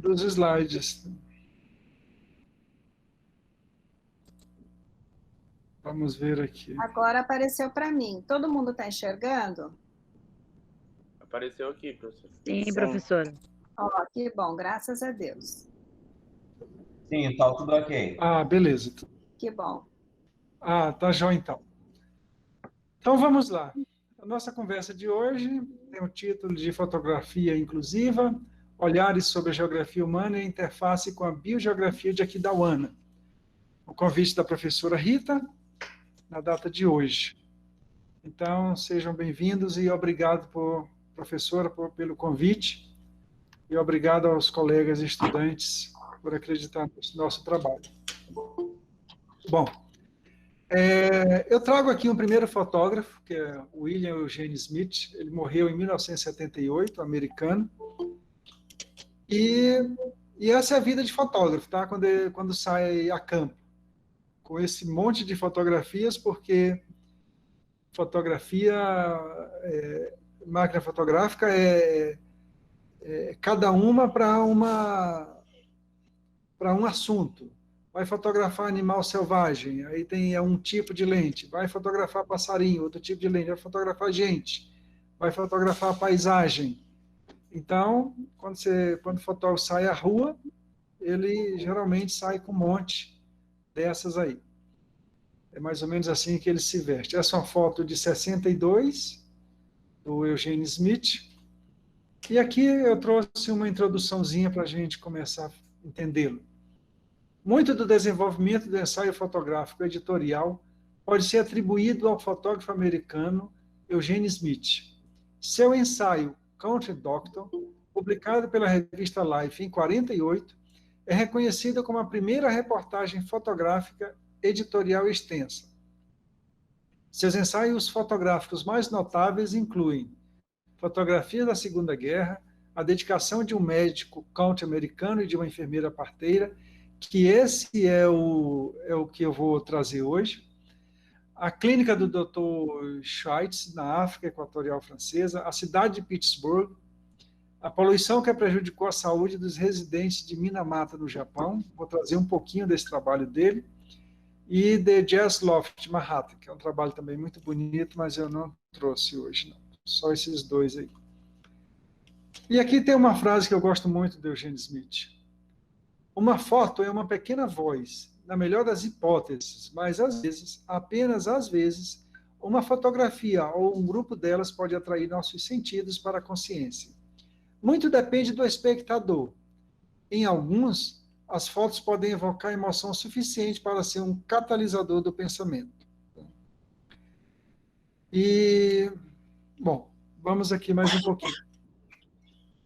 dos slides. Vamos ver aqui. Agora apareceu para mim. Todo mundo está enxergando? Apareceu aqui, professor. Sim, professora. Ó, que bom, graças a Deus. Sim, tá tudo ok. Ah, beleza. Que bom. Ah, tá jóia então. Então vamos lá. A nossa conversa de hoje tem o título de Fotografia Inclusiva, Olhares sobre a Geografia Humana e a Interface com a Biogeografia de Aquidauana. O convite da professora Rita, na data de hoje. Então, sejam bem-vindos e obrigado, professora, pelo convite e obrigado aos colegas e estudantes por acreditar no nosso trabalho. Bom, eu trago aqui um primeiro fotógrafo, que é William Eugene Smith. Ele morreu em 1978, americano. E essa é a vida de fotógrafo, tá? Quando sai a campo. Com esse monte de fotografias, porque fotografia, máquina fotográfica cada uma para um assunto. Vai fotografar animal selvagem, aí tem um tipo de lente. Vai fotografar passarinho, outro tipo de lente. Vai fotografar gente, vai fotografar paisagem. Então, quando o fotógrafo sai à rua, ele geralmente sai com um monte dessas aí. É mais ou menos assim que ele se veste. Essa é uma foto de 62, do Eugene Smith. E aqui eu trouxe uma introduçãozinha para a gente começar a entendê-lo. Muito do desenvolvimento do ensaio fotográfico editorial pode ser atribuído ao fotógrafo americano Eugene Smith. Seu ensaio Country Doctor, publicado pela revista Life em 1948, é reconhecido como a primeira reportagem fotográfica editorial extensa. Seus ensaios fotográficos mais notáveis incluem Fotografia da Segunda Guerra, a dedicação de um médico country americano e de uma enfermeira parteira, que esse é o que eu vou trazer hoje, a clínica do Dr. Schweitz, na África Equatorial Francesa, a cidade de Pittsburgh, a poluição que prejudicou a saúde dos residentes de Minamata, no Japão, vou trazer um pouquinho desse trabalho dele, e The Jazz Loft, Manhattan, que é um trabalho também muito bonito, mas eu não trouxe hoje, não. Só esses dois aí. E aqui tem uma frase que eu gosto muito do Eugene Smith. Uma foto é uma pequena voz, na melhor das hipóteses, mas às vezes, apenas às vezes, uma fotografia ou um grupo delas pode atrair nossos sentidos para a consciência. Muito depende do espectador. Em alguns, as fotos podem evocar emoção suficiente para ser um catalisador do pensamento. E, bom, vamos aqui mais um pouquinho.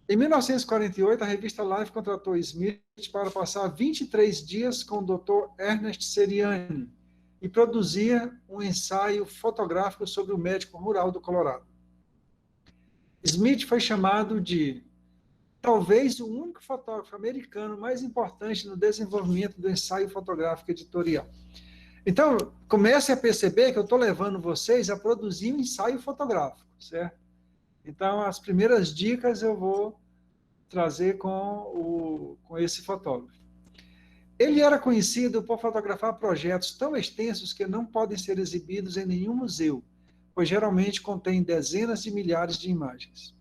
Em 1948, a revista Life contratou Smith para passar 23 dias com o Dr. Ernest Seriani e produzir um ensaio fotográfico sobre o médico rural do Colorado. Smith foi chamado de talvez o único fotógrafo americano mais importante no desenvolvimento do ensaio fotográfico editorial. Então, comece a perceber que eu estou levando vocês a produzir um ensaio fotográfico, certo? Então, as primeiras dicas eu vou trazer com esse fotógrafo. Ele era conhecido por fotografar projetos tão extensos que não podem ser exibidos em nenhum museu, pois geralmente contém dezenas de milhares de imagens.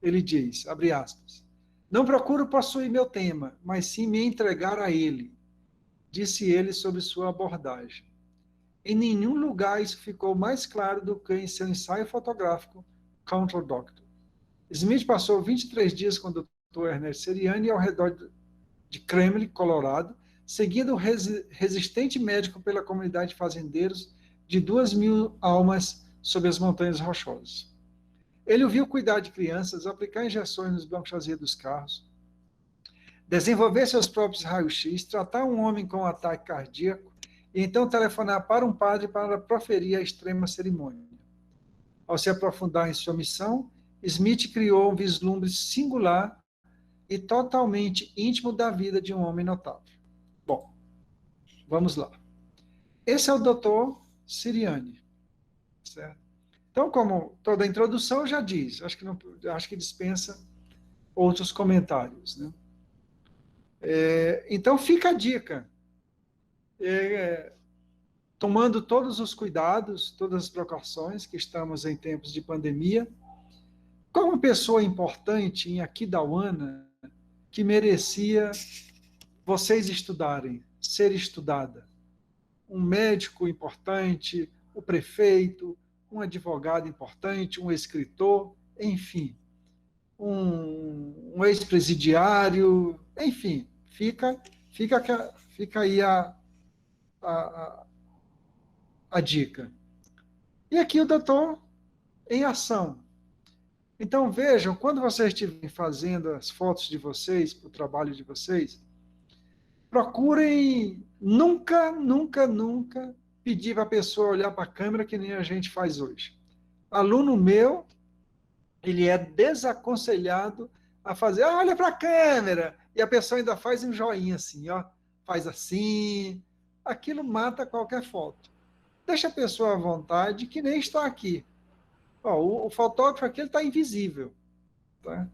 Ele diz, abre aspas, não procuro possuir meu tema, mas sim me entregar a ele, disse ele sobre sua abordagem. Em nenhum lugar isso ficou mais claro do que em seu ensaio fotográfico, Country Doctor. Smith passou 23 dias com o Dr. Ernest Seriani ao redor de Kremlin, Colorado, seguindo o resistente médico pela comunidade de fazendeiros de 2.000 almas sob as montanhas rochosas. Ele o viu cuidar de crianças, aplicar injeções nos bancos traseros dos carros, desenvolver seus próprios raios-x, tratar um homem com um ataque cardíaco e então telefonar para um padre para proferir a extrema cerimônia. Ao se aprofundar em sua missão, Smith criou um vislumbre singular e totalmente íntimo da vida de um homem notável. Bom, vamos lá. Esse é o Dr. Seriani, certo? Então, como toda a introdução já diz, acho que dispensa outros comentários, né? Então, fica a dica. Tomando todos os cuidados, todas as precauções, que estamos em tempos de pandemia, qual uma pessoa importante em Aquidauana que merecia vocês estudarem, ser estudada? Um médico importante, o prefeito, um advogado importante, um escritor, enfim, um ex-presidiário, enfim, fica aí a dica. E aqui o doutor em ação. Então, vejam, quando vocês estiverem fazendo as fotos de vocês, para o trabalho de vocês, procurem nunca pedir para a pessoa olhar para a câmera que nem a gente faz hoje. Aluno meu, ele é desaconselhado a fazer, olha para a câmera, e a pessoa ainda faz um joinha assim, ó, faz assim, aquilo mata qualquer foto. Deixa a pessoa à vontade, que nem está aqui. Ó, o fotógrafo aqui está invisível. Tá?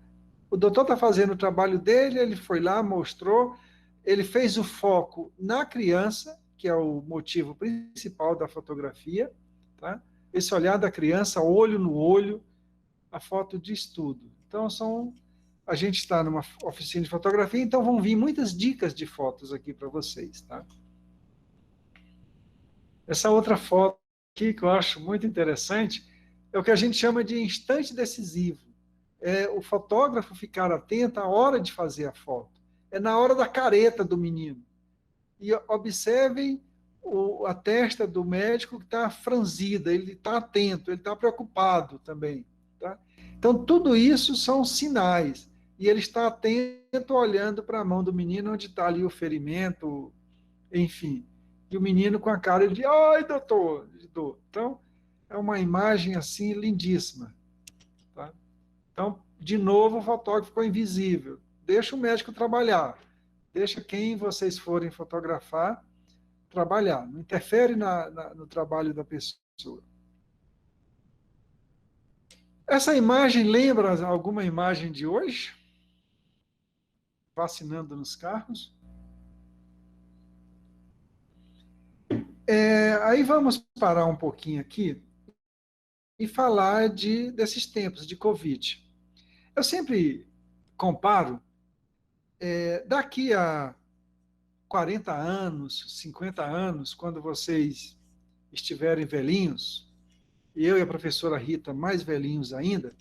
O doutor está fazendo o trabalho dele, ele foi lá, mostrou, ele fez o foco na criança, que é o motivo principal da fotografia, tá? Esse olhar da criança, olho no olho, a foto diz tudo. Então, a gente está numa oficina de fotografia, então vão vir muitas dicas de fotos aqui para vocês. Tá? Essa outra foto aqui, que eu acho muito interessante, é o que a gente chama de instante decisivo. É o fotógrafo ficar atento à hora de fazer a foto. É na hora da careta do menino. E observem a testa do médico que está franzida, ele está atento, ele está preocupado também. Tá? Então, tudo isso são sinais. E ele está atento, olhando para a mão do menino, onde está ali o ferimento, enfim. E o menino com a cara de, ai, doutor, de dor. Então, é uma imagem assim lindíssima. Tá? Então, de novo, o fotógrafo ficou invisível. Deixa o médico trabalhar. Deixa quem vocês forem fotografar trabalhar. Não interfere no trabalho da pessoa. Essa imagem lembra alguma imagem de hoje? Vacinando nos carros? Aí vamos parar um pouquinho aqui e falar desses tempos de Covid. Eu sempre comparo, daqui a 40 anos, 50 anos, quando vocês estiverem velhinhos, e eu e a professora Rita mais velhinhos ainda,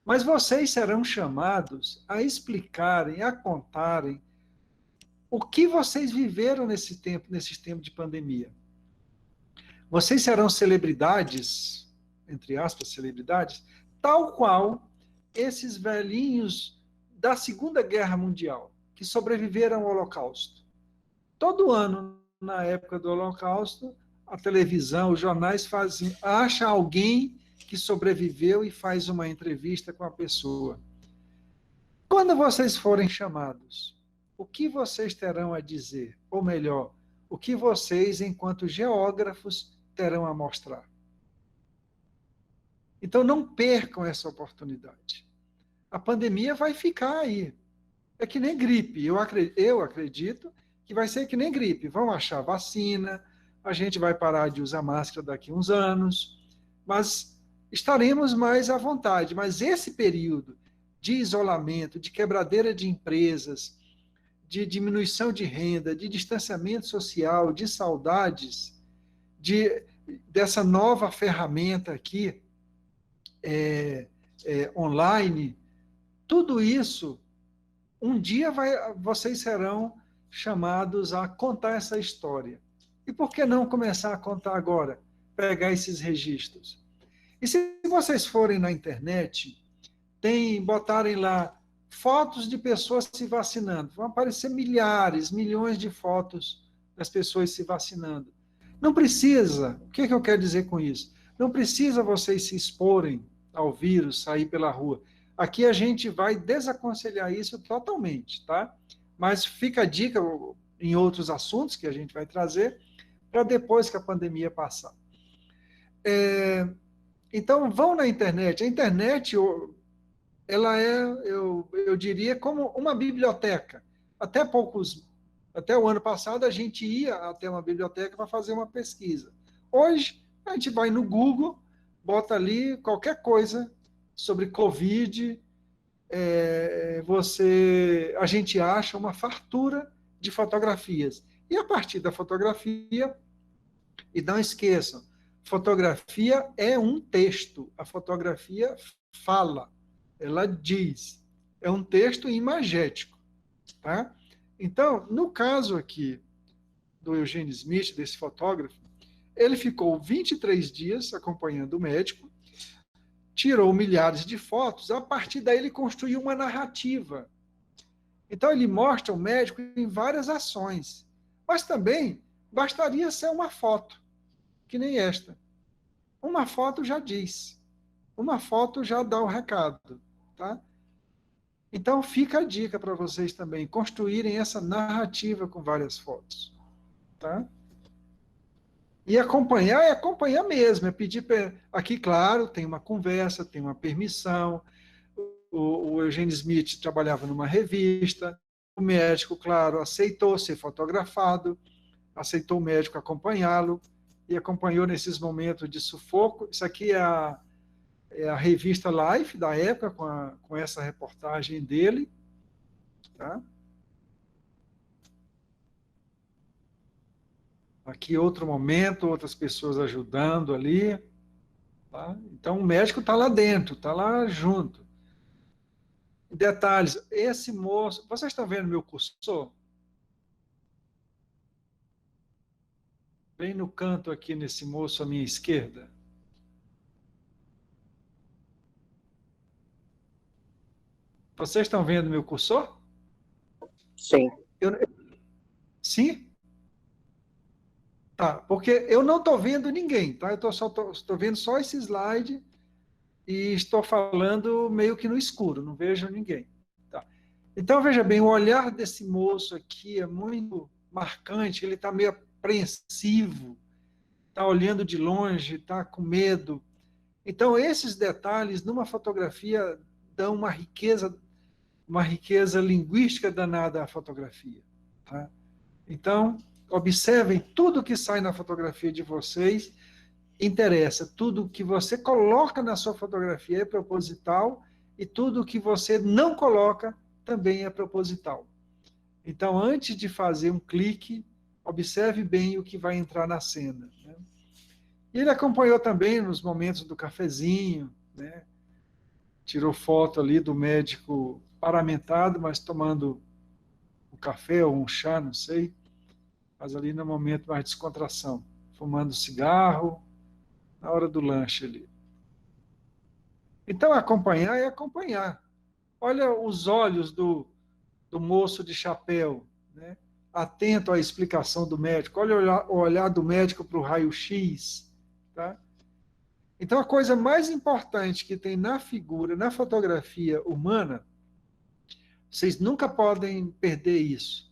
mas vocês serão chamados a explicarem, a contarem o que vocês viveram nesses tempos de pandemia. Vocês serão celebridades, entre aspas, celebridades, tal qual esses velhinhos da Segunda Guerra Mundial, que sobreviveram ao Holocausto. Todo ano, na época do Holocausto, a televisão, os jornais acha alguém que sobreviveu e faz uma entrevista com a pessoa. Quando vocês forem chamados, o que vocês terão a dizer? Ou melhor, o que vocês, enquanto geógrafos, terão a mostrar? Então, não percam essa oportunidade. A pandemia vai ficar aí. É que nem gripe. Eu acredito que vai ser que nem gripe. Vão achar vacina, a gente vai parar de usar máscara daqui a uns anos, mas estaremos mais à vontade. Mas esse período de isolamento, de quebradeira de empresas, de diminuição de renda, de distanciamento social, de saudades, dessa nova ferramenta aqui, online, tudo isso, um dia vocês serão chamados a contar essa história. E por que não começar a contar agora? Pegar esses registros. E se vocês forem na internet, botarem lá fotos de pessoas se vacinando, vão aparecer milhares, milhões de fotos das pessoas se vacinando. Não precisa, o que eu quero dizer com isso? Não precisa vocês se exporem ao vírus, sair pela rua. Aqui a gente vai desaconselhar isso totalmente, tá? Mas fica a dica em outros assuntos que a gente vai trazer para depois que a pandemia passar. Então, vão na internet. A internet, ela eu diria, como uma biblioteca. até o ano passado, a gente ia até uma biblioteca para fazer uma pesquisa. Hoje, a gente vai no Google, bota ali qualquer coisa sobre Covid, a gente acha uma fartura de fotografias. E a partir da fotografia, e não esqueçam, fotografia é um texto, a fotografia fala, ela diz, é um texto imagético, tá? Então, no caso aqui do Eugene Smith, desse fotógrafo, ele ficou 23 dias acompanhando o médico, tirou milhares de fotos, a partir daí ele construiu uma narrativa. Então, ele mostra o médico em várias ações, mas também bastaria ser uma foto, que nem esta. Uma foto já diz, uma foto já dá o recado, tá? Então, fica a dica para vocês também, construírem essa narrativa com várias fotos, tá? E acompanhar é acompanhar mesmo, é pedir... Aqui, claro, tem uma conversa, tem uma permissão. O Eugene Smith trabalhava numa revista, o médico, claro, aceitou ser fotografado, aceitou o médico acompanhá-lo, e acompanhou nesses momentos de sufoco. Isso aqui é a revista Life da época, com essa reportagem dele. Tá? Aqui outro momento, outras pessoas ajudando ali. Tá? Então o médico está lá dentro, está lá junto. Detalhes, esse moço... Vocês estão vendo meu cursor? Bem no canto aqui, nesse moço à minha esquerda. Vocês estão vendo meu cursor? Sim. Sim? Tá, porque eu não estou vendo ninguém, tá? Eu estou vendo só esse slide e estou falando meio que no escuro, não vejo ninguém. Tá. Então, veja bem, o olhar desse moço aqui é muito marcante, ele está meio apreensivo, está olhando de longe, está com medo. Então, esses detalhes, numa fotografia, dão uma riqueza linguística danada à fotografia. Tá? Então, observem tudo que sai na fotografia de vocês, interessa. Tudo que você coloca na sua fotografia é proposital e tudo que você não coloca também é proposital. Então, antes de fazer um clique, observe bem o que vai entrar na cena. Né? E ele acompanhou também nos momentos do cafezinho, né? Tirou foto ali do médico paramentado, mas tomando um café ou um chá, não sei, mas ali no momento mais de descontração, fumando cigarro, na hora do lanche ali. Então, acompanhar é acompanhar. Olha os olhos do moço de chapéu, né? Atento à explicação do médico. Olha o olhar do médico para o raio-x. Tá? Então, a coisa mais importante que tem na figura, na fotografia humana, vocês nunca podem perder isso.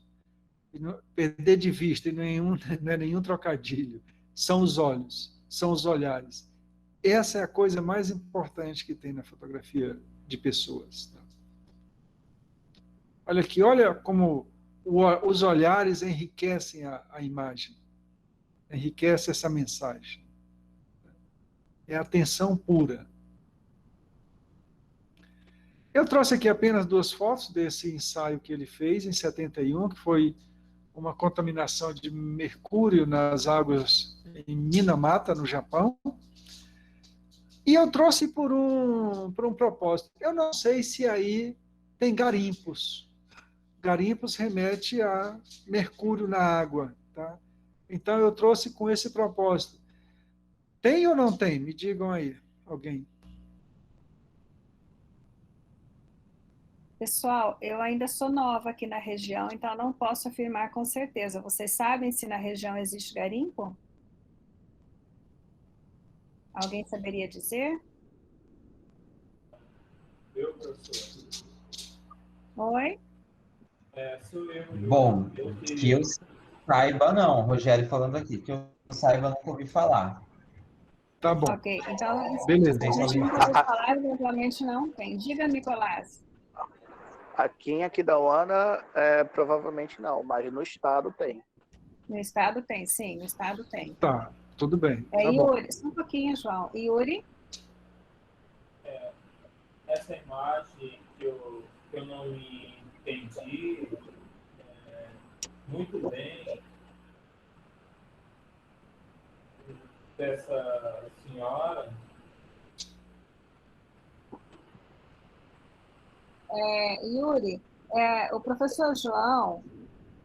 Perder de vista, e não é nenhum trocadilho. São os olhos, são os olhares. Essa é a coisa mais importante que tem na fotografia de pessoas. Tá? Olha aqui, olha como os olhares enriquecem a imagem, enriquece essa mensagem. É atenção pura. Eu trouxe aqui apenas 2 fotos desse ensaio que ele fez em 71, que foi uma contaminação de mercúrio nas águas em Minamata, no Japão. E eu trouxe por um propósito. Eu não sei se aí tem garimpos. Garimpos remete a mercúrio na água. Tá? Então, eu trouxe com esse propósito. Tem ou não tem? Me digam aí, alguém. Pessoal, eu ainda sou nova aqui na região, então não posso afirmar com certeza. Vocês sabem se na região existe garimpo? Alguém saberia dizer? Eu, professor. Oi? Sou eu. Bom, que eu saiba não, Rogério falando aqui, que eu saiba nunca ouvi falar. Tá bom. Ok, então, Beleza. a gente nunca ouviu falar, eventualmente não tem. Diga, Nicolás. Aqui em Aquidauana, provavelmente não, mas no estado tem. No estado tem, sim, no estado tem. Tá, tudo bem. Tá bom. Yuri, só um pouquinho, João. Yuri? Essa imagem que eu não entendi muito bem dessa senhora. Yuri, o professor João,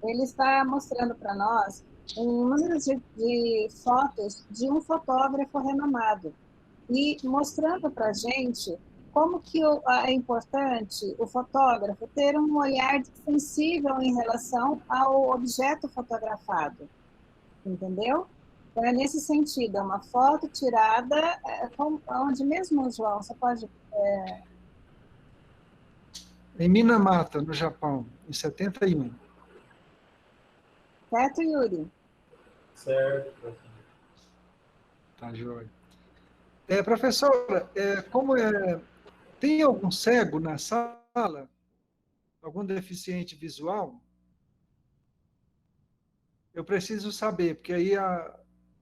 ele está mostrando para nós um número de fotos de um fotógrafo renomado e mostrando para a gente como que é importante o fotógrafo ter um olhar sensível em relação ao objeto fotografado, entendeu? Então, é nesse sentido, é uma foto tirada, onde mesmo, João, você pode... Em Minamata, no Japão, em 71. Certo, Yuri? Certo, professor. Tá, joia. Professora, tem algum cego na sala? Algum deficiente visual? Eu preciso saber, porque aí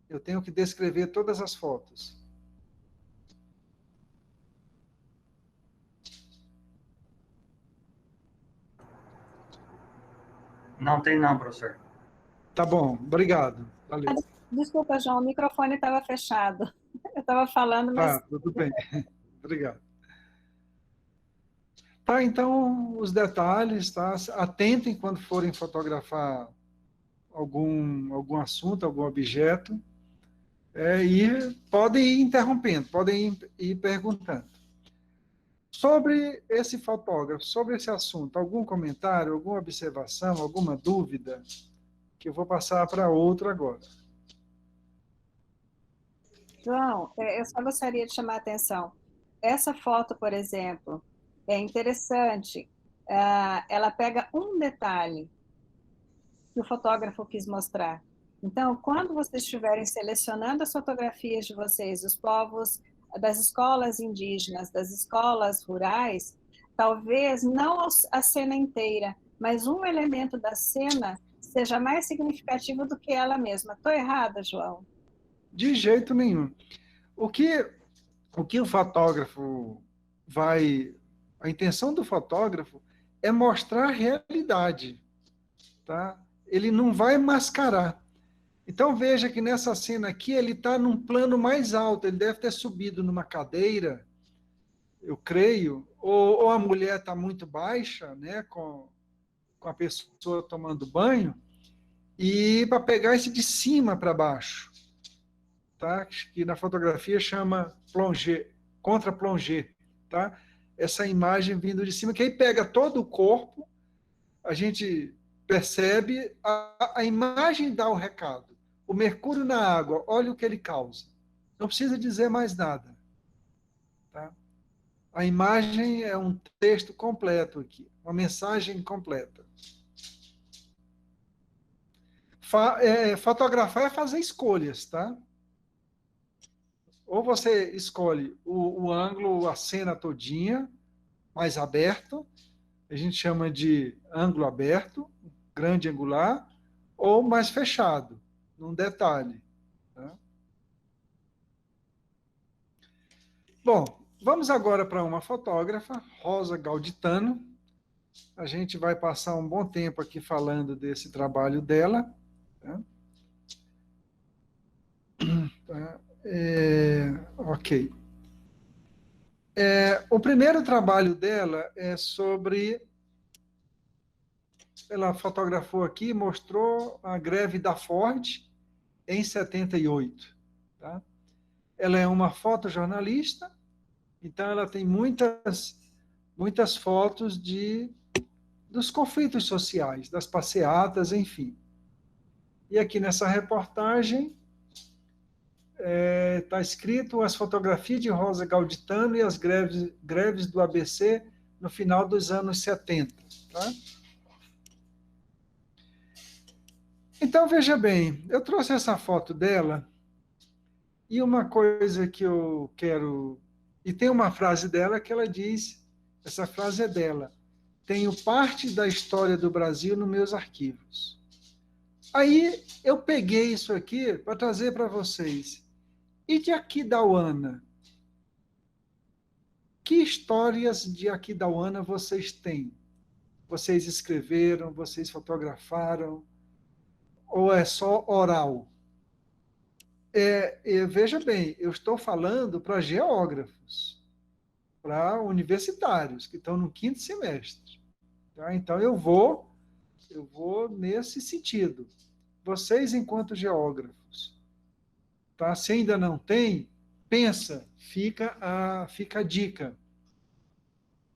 eu tenho que descrever todas as fotos. Não tem não, professor. Tá bom, obrigado. Valeu. Desculpa, João, o microfone estava fechado. Eu estava falando, mas... Tá, tudo bem. Obrigado. Tá, então, os detalhes, tá? Atentem quando forem fotografar algum assunto, algum objeto, e podem ir interrompendo, podem ir perguntando. Sobre esse fotógrafo, sobre esse assunto, algum comentário, alguma observação, alguma dúvida, que eu vou passar para outro agora. João, eu só gostaria de chamar a atenção. Essa foto, por exemplo, é interessante. Ela pega um detalhe que o fotógrafo quis mostrar. Então, quando vocês estiverem selecionando as fotografias de vocês, os povos das escolas indígenas, das escolas rurais, talvez não a cena inteira, mas um elemento da cena seja mais significativo do que ela mesma. Estou errada, João? De jeito nenhum. O que o fotógrafo a intenção do fotógrafo é mostrar a realidade, tá? Ele não vai mascarar. Então veja que nessa cena aqui ele está num plano mais alto, ele deve ter subido numa cadeira, eu creio, ou a mulher está muito baixa, né, com a pessoa tomando banho, e para pegar esse de cima para baixo. Tá? Que na fotografia chama plongé, contra-plongé, tá? Essa imagem vindo de cima, que aí pega todo o corpo, a gente percebe, a imagem dá o recado. O mercúrio na água, olha o que ele causa. Não precisa dizer mais nada. Tá? A imagem é um texto completo aqui, uma mensagem completa. Fotografar é fazer escolhas, tá? Ou você escolhe o ângulo, a cena todinha, mais aberto, a gente chama de ângulo aberto, grande angular, ou mais fechado, num detalhe. Tá? Bom, vamos agora para uma fotógrafa, Rosa Gauditano. A gente vai passar um bom tempo aqui falando desse trabalho dela. Tá? Tá? Ok. O primeiro trabalho dela é sobre... Ela fotografou aqui, mostrou a greve da Ford em 78. Tá? Ela é uma fotojornalista, então ela tem muitas fotos dos conflitos sociais, das passeatas, enfim. E aqui nessa reportagem... Está escrito as fotografias de Rosa Gauditano e as greves do ABC no final dos anos 70. Tá? Então, veja bem, eu trouxe essa foto dela e uma coisa que eu quero... E tem uma frase dela que ela diz, essa frase é dela, tenho parte da história do Brasil nos meus arquivos. Aí eu peguei isso aqui para trazer para vocês. E de Aquidauana? Que histórias de Aquidauana vocês têm? Vocês escreveram, vocês fotografaram, ou é só oral? Veja bem, eu estou falando para geógrafos, para universitários, que estão no 5º semestre. Tá? Então, eu vou nesse sentido. Vocês, enquanto geógrafos, tá? Se ainda não tem, pensa, fica a dica.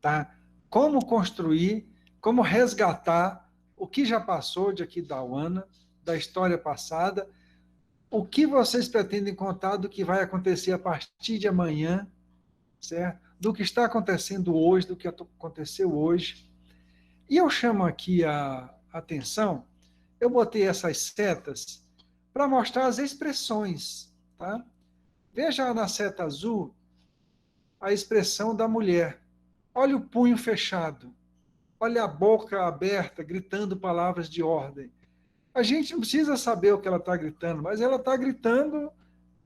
Tá? Como construir, como resgatar o que já passou de Aquidauana, da história passada, o que vocês pretendem contar do que vai acontecer a partir de amanhã, certo? Do que está acontecendo hoje, do que aconteceu hoje. E eu chamo aqui a atenção, eu botei essas setas para mostrar as expressões. Tá? Veja na seta azul a expressão da mulher. Olha o punho fechado. Olha a boca aberta, gritando palavras de ordem. A gente não precisa saber o que ela está gritando, mas ela está gritando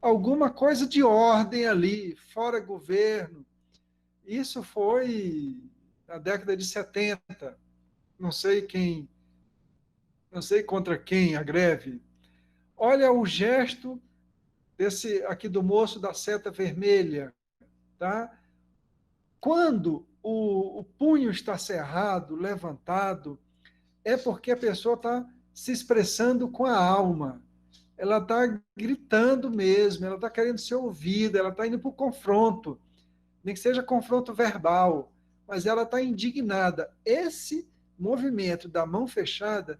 alguma coisa de ordem ali, fora governo. Isso foi na década de 70. Não sei contra quem a greve. Olha o gesto desse aqui do moço da seta vermelha, tá? Quando o punho está cerrado, levantado, é porque a pessoa está se expressando com a alma. Ela está gritando mesmo, ela está querendo ser ouvida, ela está indo para o confronto, nem que seja confronto verbal, mas ela está indignada. Esse movimento da mão fechada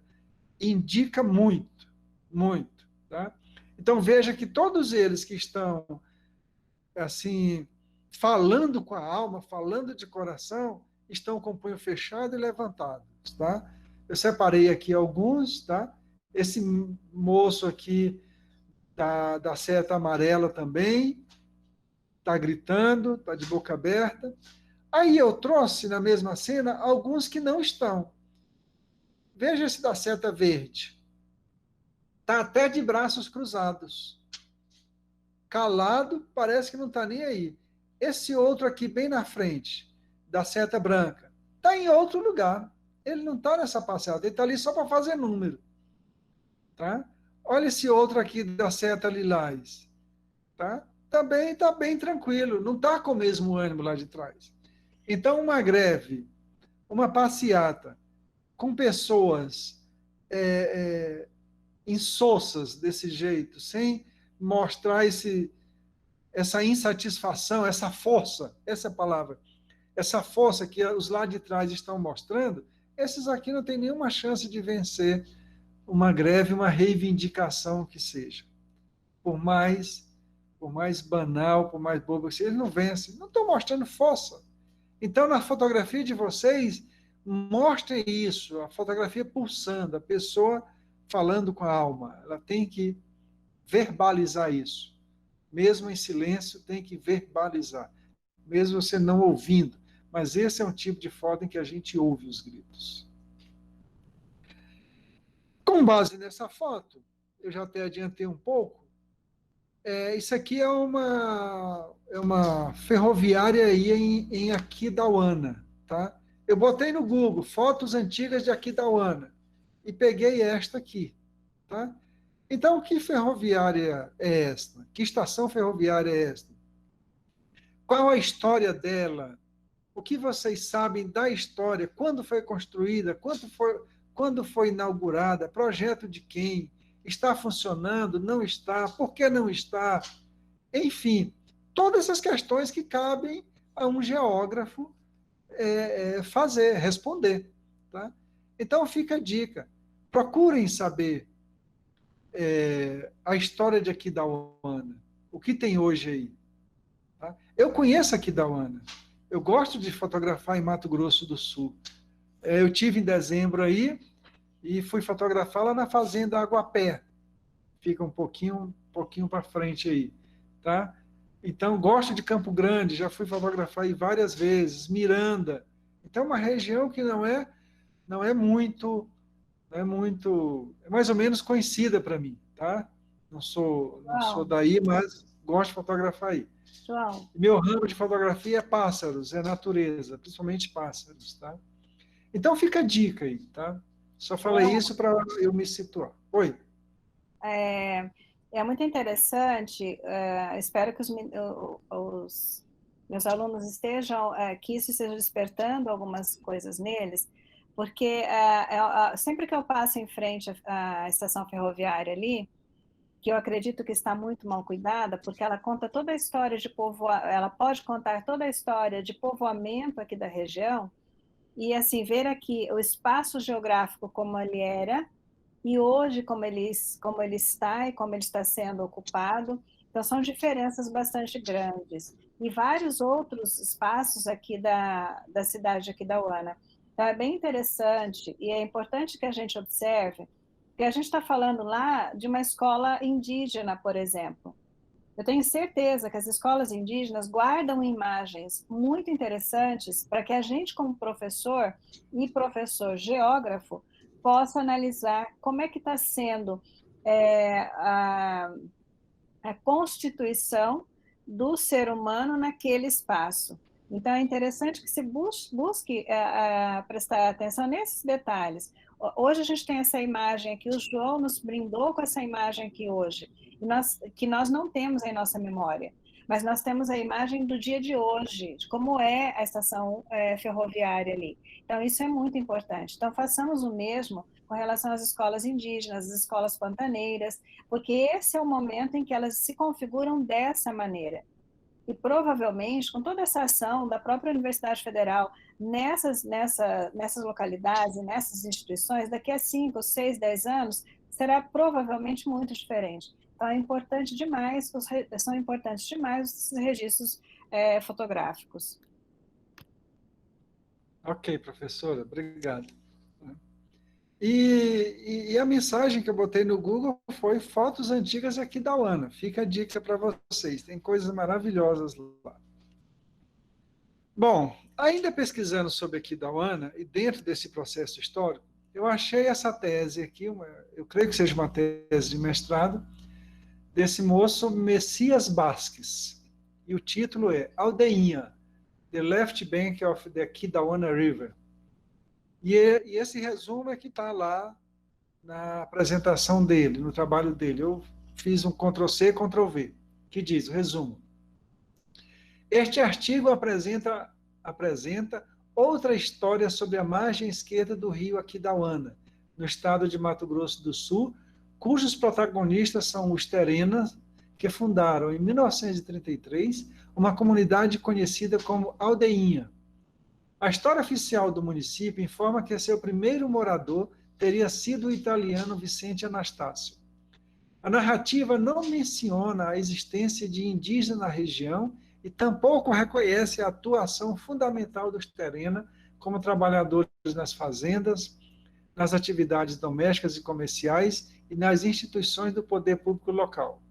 indica muito, muito. Tá? Então veja que todos eles que estão assim falando com a alma, falando de coração, estão com o punho fechado e levantado. Tá? Eu separei aqui alguns, tá? Esse moço aqui da seta amarela também está gritando, está de boca aberta. Aí eu trouxe na mesma cena alguns que não estão. Veja esse da seta verde. Está até de braços cruzados. Calado, parece que não está nem aí. Esse outro aqui bem na frente, da seta branca, está em outro lugar. Ele não está nessa passeada, ele está ali só para fazer número. Tá? Olha esse outro aqui da seta lilás. Tá? Também está bem tranquilo, não está com o mesmo ânimo lá de trás. Então, uma greve, uma passeata, com pessoas insossas desse jeito, sem mostrar essa insatisfação, essa força, essa palavra, essa força que os lá de trás estão mostrando, esses aqui não têm nenhuma chance de vencer uma greve, uma reivindicação que seja. Por mais banal, por mais bobo que seja, eles não vencem. Não estão mostrando força. Então, na fotografia de vocês, mostrem isso, a fotografia pulsando, a pessoa falando com a alma. Ela tem que verbalizar isso. Mesmo em silêncio, tem que verbalizar. Mesmo você não ouvindo. Mas esse é um tipo de foto em que a gente ouve os gritos. Com base nessa foto, eu já até adiantei um pouco, isso aqui é uma ferroviária aí em Aquidauana. Tá? Eu botei no Google, fotos antigas de Aquidauana, e peguei esta aqui. Tá? Então, que ferroviária é esta? Que estação ferroviária é esta? Qual a história dela? O que vocês sabem da história? Quando foi construída? Quando foi inaugurada? Projeto de quem? Está funcionando? Não está? Por que não está? Enfim, todas essas questões que cabem a um geógrafo responder. Tá? Então, fica a dica. Procurem saber a história de Aquidauana. O que tem hoje aí? Tá? Eu conheço Aquidauana. Eu gosto de fotografar em Mato Grosso do Sul. Eu tive em dezembro aí e fui fotografar lá na fazenda Aguapé. Fica um pouquinho para frente aí. Tá? Então, gosto de Campo Grande, já fui fotografar aí várias vezes. Miranda. Então, uma região que não é muito, é mais ou menos conhecida para mim, tá? Não sou daí, mas gosto de fotografar aí. João, Meu ramo de fotografia é pássaros, é natureza, principalmente pássaros, tá? Então fica a dica aí, tá? Só falei isso para eu me situar. Oi. é muito interessante, espero que os meus alunos estejam, que isso esteja despertando algumas coisas neles, porque sempre que eu passo em frente à estação ferroviária ali, que eu acredito que está muito mal cuidada, porque ela conta toda a história de ela pode contar toda a história de povoamento aqui da região, e assim, ver aqui o espaço geográfico como ele era, e hoje como ele está e como ele está sendo ocupado. Então, são diferenças bastante grandes. E vários outros espaços aqui da cidade aqui da Uana. Então, é bem interessante, e é importante que a gente observe, porque a gente está falando lá de uma escola indígena, por exemplo. Eu tenho certeza que as escolas indígenas guardam imagens muito interessantes para que a gente, como professor e professor geógrafo, possa analisar como é que está sendo a constituição do ser humano naquele espaço. Então, é interessante que se busque prestar atenção nesses detalhes. Hoje a gente tem essa imagem aqui, o João nos brindou com essa imagem aqui hoje, que nós não temos em nossa memória, mas nós temos a imagem do dia de hoje, de como é a estação ferroviária ali. Então, isso é muito importante. Então, façamos o mesmo com relação às escolas indígenas, às escolas pantaneiras, porque esse é o momento em que elas se configuram dessa maneira. E provavelmente, com toda essa ação da própria Universidade Federal nessas localidades, nessas instituições, daqui a 5, 6, 10 anos, será provavelmente muito diferente. Então, é importante demais, são importantes demais os registros fotográficos. Ok, professora, obrigado. E a mensagem que eu botei no Google foi fotos antigas aqui da UANA. Fica a dica para vocês, tem coisas maravilhosas lá. Bom, ainda pesquisando sobre aqui da UANA, e dentro desse processo histórico, eu achei essa tese aqui, eu creio que seja uma tese de mestrado, desse moço Messias Basques. E o título é Aldeinha, The Left Bank of the Aquidauana River. E esse resumo é que está lá na apresentação dele, no trabalho dele. Eu fiz um Ctrl+C, Ctrl+V, que diz, o resumo. Este artigo apresenta outra história sobre a margem esquerda do rio Aquidauana, no estado de Mato Grosso do Sul, cujos protagonistas são os Terenas, que fundaram, em 1933, uma comunidade conhecida como Aldeinha. A história oficial do município informa que seu primeiro morador teria sido o italiano Vicente Anastácio. A narrativa não menciona a existência de indígenas na região e tampouco reconhece a atuação fundamental dos Terena como trabalhadores nas fazendas, nas atividades domésticas e comerciais e nas instituições do poder público local.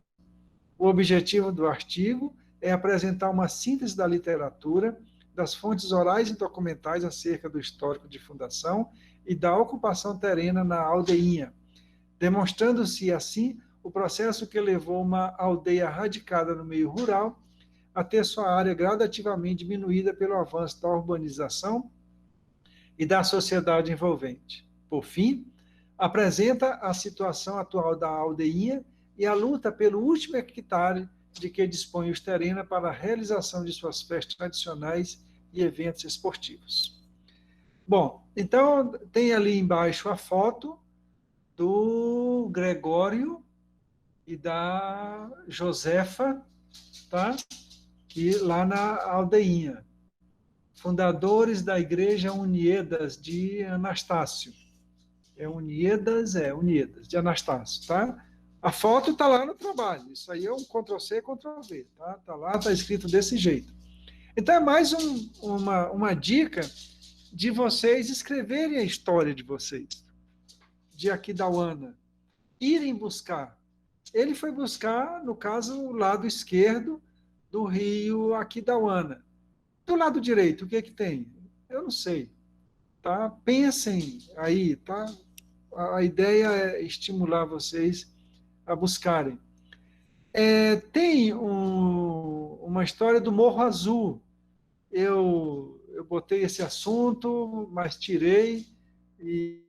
O objetivo do artigo é apresentar uma síntese da literatura, das fontes orais e documentais acerca do histórico de fundação e da ocupação terrena na aldeinha, demonstrando-se assim o processo que levou uma aldeia radicada no meio rural a ter sua área gradativamente diminuída pelo avanço da urbanização e da sociedade envolvente. Por fim, apresenta a situação atual da aldeinha e a luta pelo último hectare de que dispõe os Terena para a realização de suas festas tradicionais e eventos esportivos. Bom, então tem ali embaixo a foto do Gregório e da Josefa, tá? Que lá na aldeinha, fundadores da Igreja Uniedas de Anastácio. Uniedas de Anastácio, tá? A foto está lá no trabalho. Isso aí é um Ctrl+C, Ctrl+V, tá? Está lá, está escrito desse jeito. Então, é mais uma dica de vocês escreverem a história de vocês, de Aquidauana, irem buscar. Ele foi buscar, no caso, o lado esquerdo do rio Aquidauana. Do lado direito, o que é que tem? Eu não sei. tá? Pensem aí, tá? A ideia é estimular vocês a buscarem. Tem uma história do Morro Azul. Eu botei esse assunto, mas tirei e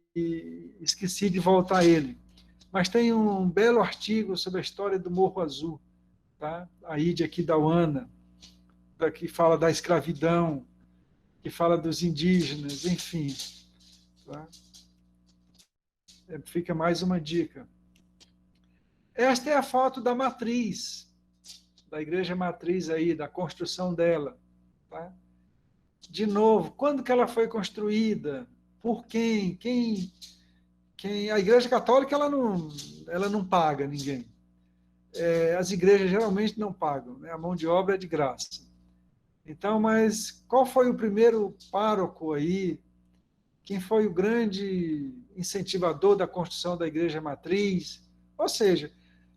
esqueci de voltar a ele. Mas tem um belo artigo sobre a história do Morro Azul, tá? Aí de Aquidauana, que fala da escravidão, que fala dos indígenas, enfim. Tá? Fica mais uma dica. Esta é a foto da matriz, da igreja matriz aí, da construção dela. Tá? De novo, quando que ela foi construída? Por quem? A igreja católica ela não paga ninguém. As igrejas geralmente não pagam, né? A mão de obra é de graça. Então, mas qual foi o primeiro pároco aí? Quem foi o grande incentivador da construção da igreja matriz? Ou seja,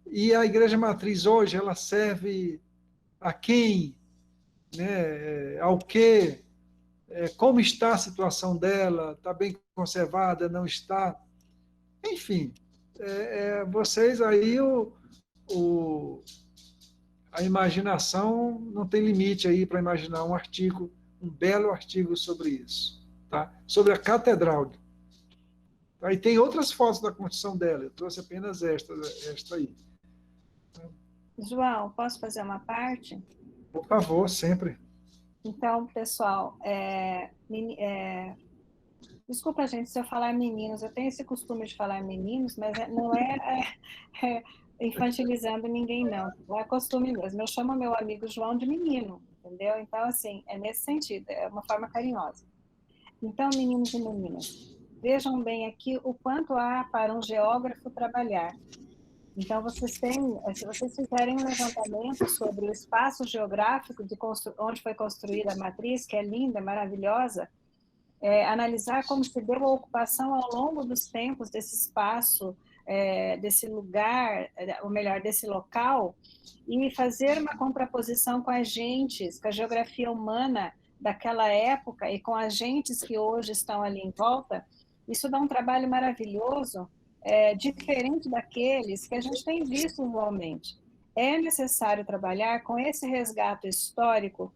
e a igreja matriz hoje, ela serve a quem? Né? Ao quê? Como está a situação dela? Está bem conservada? Não está? Enfim, vocês aí, a imaginação não tem limite aí para imaginar um artigo, um belo artigo sobre isso, tá? Sobre a catedral. Aí tem outras fotos da construção dela, eu trouxe apenas esta aí. João, posso fazer uma parte? Por favor, sempre. Então, pessoal, desculpa, gente, se eu falar meninos, eu tenho esse costume de falar meninos, mas não é infantilizando ninguém, não. É costume mesmo. Eu chamo meu amigo João de menino, entendeu? Então, assim, é nesse sentido, é uma forma carinhosa. Então, meninos e meninas, vejam bem aqui o quanto há para um geógrafo trabalhar. Então, se vocês fizerem um levantamento sobre o espaço geográfico onde foi construída a matriz, que é linda, maravilhosa, analisar como se deu a ocupação ao longo dos tempos desse espaço, desse lugar, ou melhor, desse local, e fazer uma contraposição com as gentes, com a geografia humana daquela época e com as gentes que hoje estão ali em volta, isso dá um trabalho maravilhoso, diferente daqueles que a gente tem visto atualmente. É necessário trabalhar com esse resgate histórico,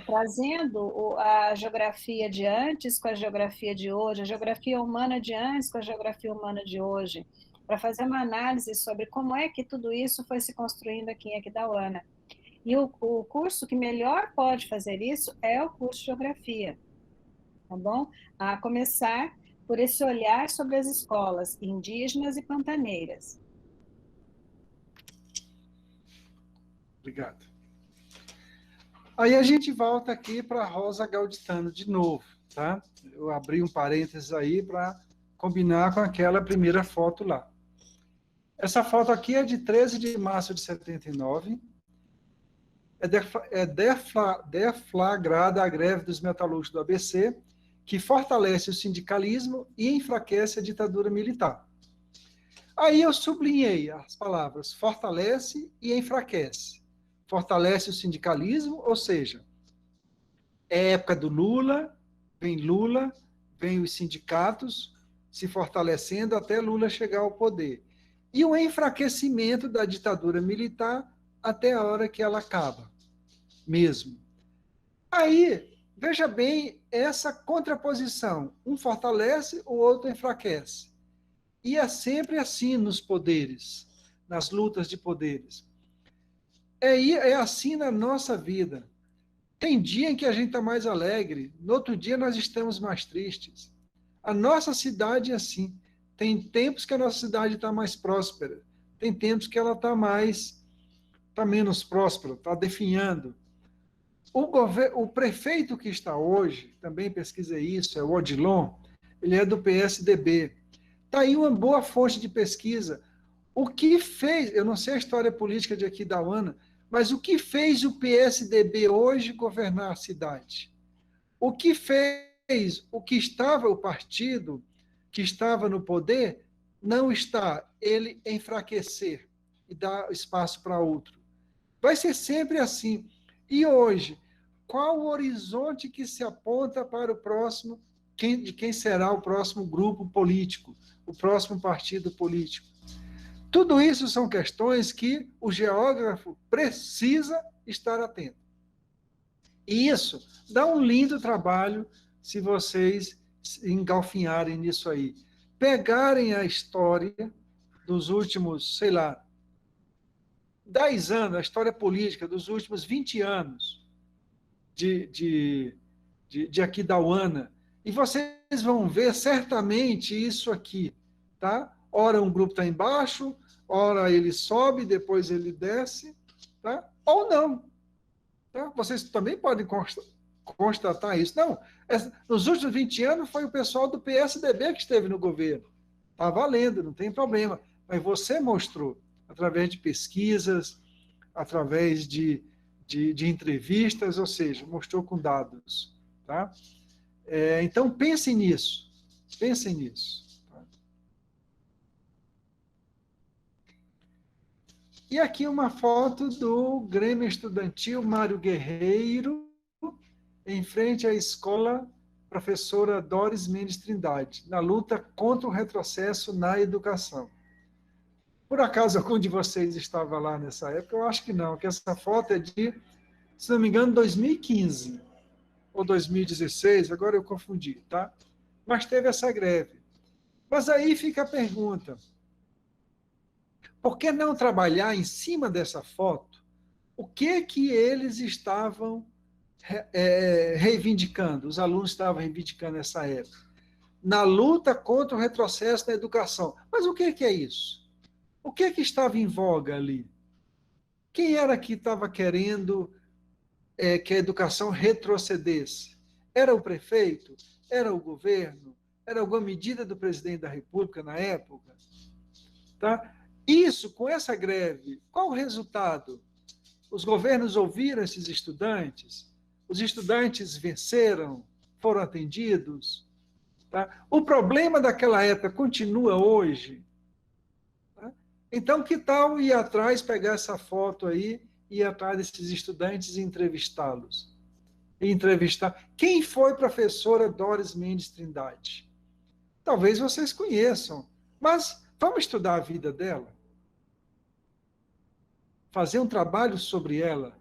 trazendo a geografia de antes com a geografia de hoje, a geografia humana de antes com a geografia humana de hoje, para fazer uma análise sobre como é que tudo isso foi se construindo aqui em Aquidauana. E o curso que melhor pode fazer isso é o curso de Geografia, tá bom? A começar por esse olhar sobre as escolas indígenas e pantaneiras. Obrigado. Aí a gente volta aqui para Rosa Gauditano de novo, tá? Eu abri um parênteses aí para combinar com aquela primeira foto lá. Essa foto aqui é de 13 de março de 79. É deflagrada a greve dos metalúrgicos do ABC, que fortalece o sindicalismo e enfraquece a ditadura militar. Aí eu sublinhei as palavras fortalece e enfraquece. Fortalece o sindicalismo, ou seja, é época do Lula, vem os sindicatos se fortalecendo até Lula chegar ao poder. E o enfraquecimento da ditadura militar até a hora que ela acaba, mesmo. Aí, veja bem essa contraposição. Um fortalece, o outro enfraquece. E é sempre assim nos poderes, nas lutas de poderes. É assim na nossa vida. Tem dia em que a gente está mais alegre, no outro dia nós estamos mais tristes. A nossa cidade é assim. Tem tempos que a nossa cidade está mais próspera, tem tempos que ela está menos próspera, está definhando. O prefeito que está hoje, também pesquisei isso, é o Odilon, ele é do PSDB. Está aí uma boa fonte de pesquisa. O que fez, eu não sei a história política de Aquidauana, mas o que fez o PSDB hoje governar a cidade? O que fez o partido que estava no poder não está, ele enfraquecer e dar espaço para outro. Vai ser sempre assim. E hoje, qual o horizonte que se aponta para o próximo de quem será o próximo grupo político, o próximo partido político. Tudo isso são questões que o geógrafo precisa estar atento. E isso dá um lindo trabalho se vocês engalfinharem nisso aí. Pegarem a história dos últimos, sei lá, 10 anos, a história política dos últimos 20 anos de Aquidauana, e vocês vão ver certamente isso aqui, tá? Ora um grupo está embaixo, ora ele sobe, depois ele desce, tá? Ou não. Tá? Vocês também podem constatar isso. Não, nos últimos 20 anos foi o pessoal do PSDB que esteve no governo. Está valendo, não tem problema. Mas você mostrou, através de pesquisas, através de entrevistas, ou seja, mostrou com dados. Tá? Então, pensem nisso. Pensem nisso. Tá? E aqui uma foto do Grêmio Estudantil Mário Guerreiro, em frente à escola professora Doris Mendes Trindade, na luta contra o retrocesso na educação. Por acaso algum de vocês estava lá nessa época? Eu acho que não, que essa foto é de, se não me engano, 2015 ou 2016, agora eu confundi, tá? Mas teve essa greve. Mas aí fica a pergunta, por que não trabalhar em cima dessa foto o que eles estavam reivindicando, os alunos estavam reivindicando nessa época, na luta contra o retrocesso na educação. Mas o que é isso? O que estava em voga ali? Quem era que estava querendo que a educação retrocedesse? Era o prefeito? Era o governo? Era alguma medida do presidente da República na época? Tá? Isso, com essa greve, qual o resultado? Os governos ouviram esses estudantes? Os estudantes venceram? Foram atendidos? Tá? O problema daquela época continua hoje? Tá? Então, que tal ir atrás, pegar essa foto aí, ir atrás desses estudantes e entrevistá-los? Quem foi a professora Doris Mendes Trindade? Talvez vocês conheçam, mas vamos estudar a vida dela? Fazer um trabalho sobre ela?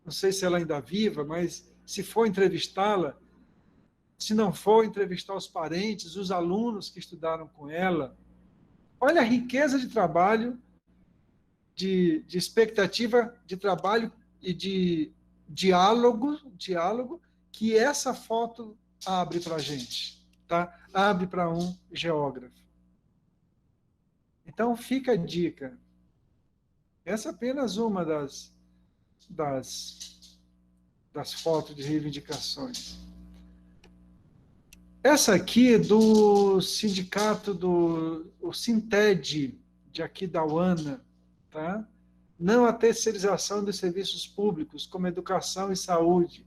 Não sei se ela ainda é viva, mas se for entrevistá-la, se não for, entrevistar os parentes, os alunos que estudaram com ela. Olha a riqueza de trabalho, de expectativa de trabalho e de diálogo que essa foto abre para a gente, tá? Abre para um geógrafo. Então, fica a dica. Essa é apenas uma das fotos de reivindicações. Essa aqui é do sindicato o Sinted, de Aquidauana, tá? Não a terceirização dos serviços públicos, como educação e saúde.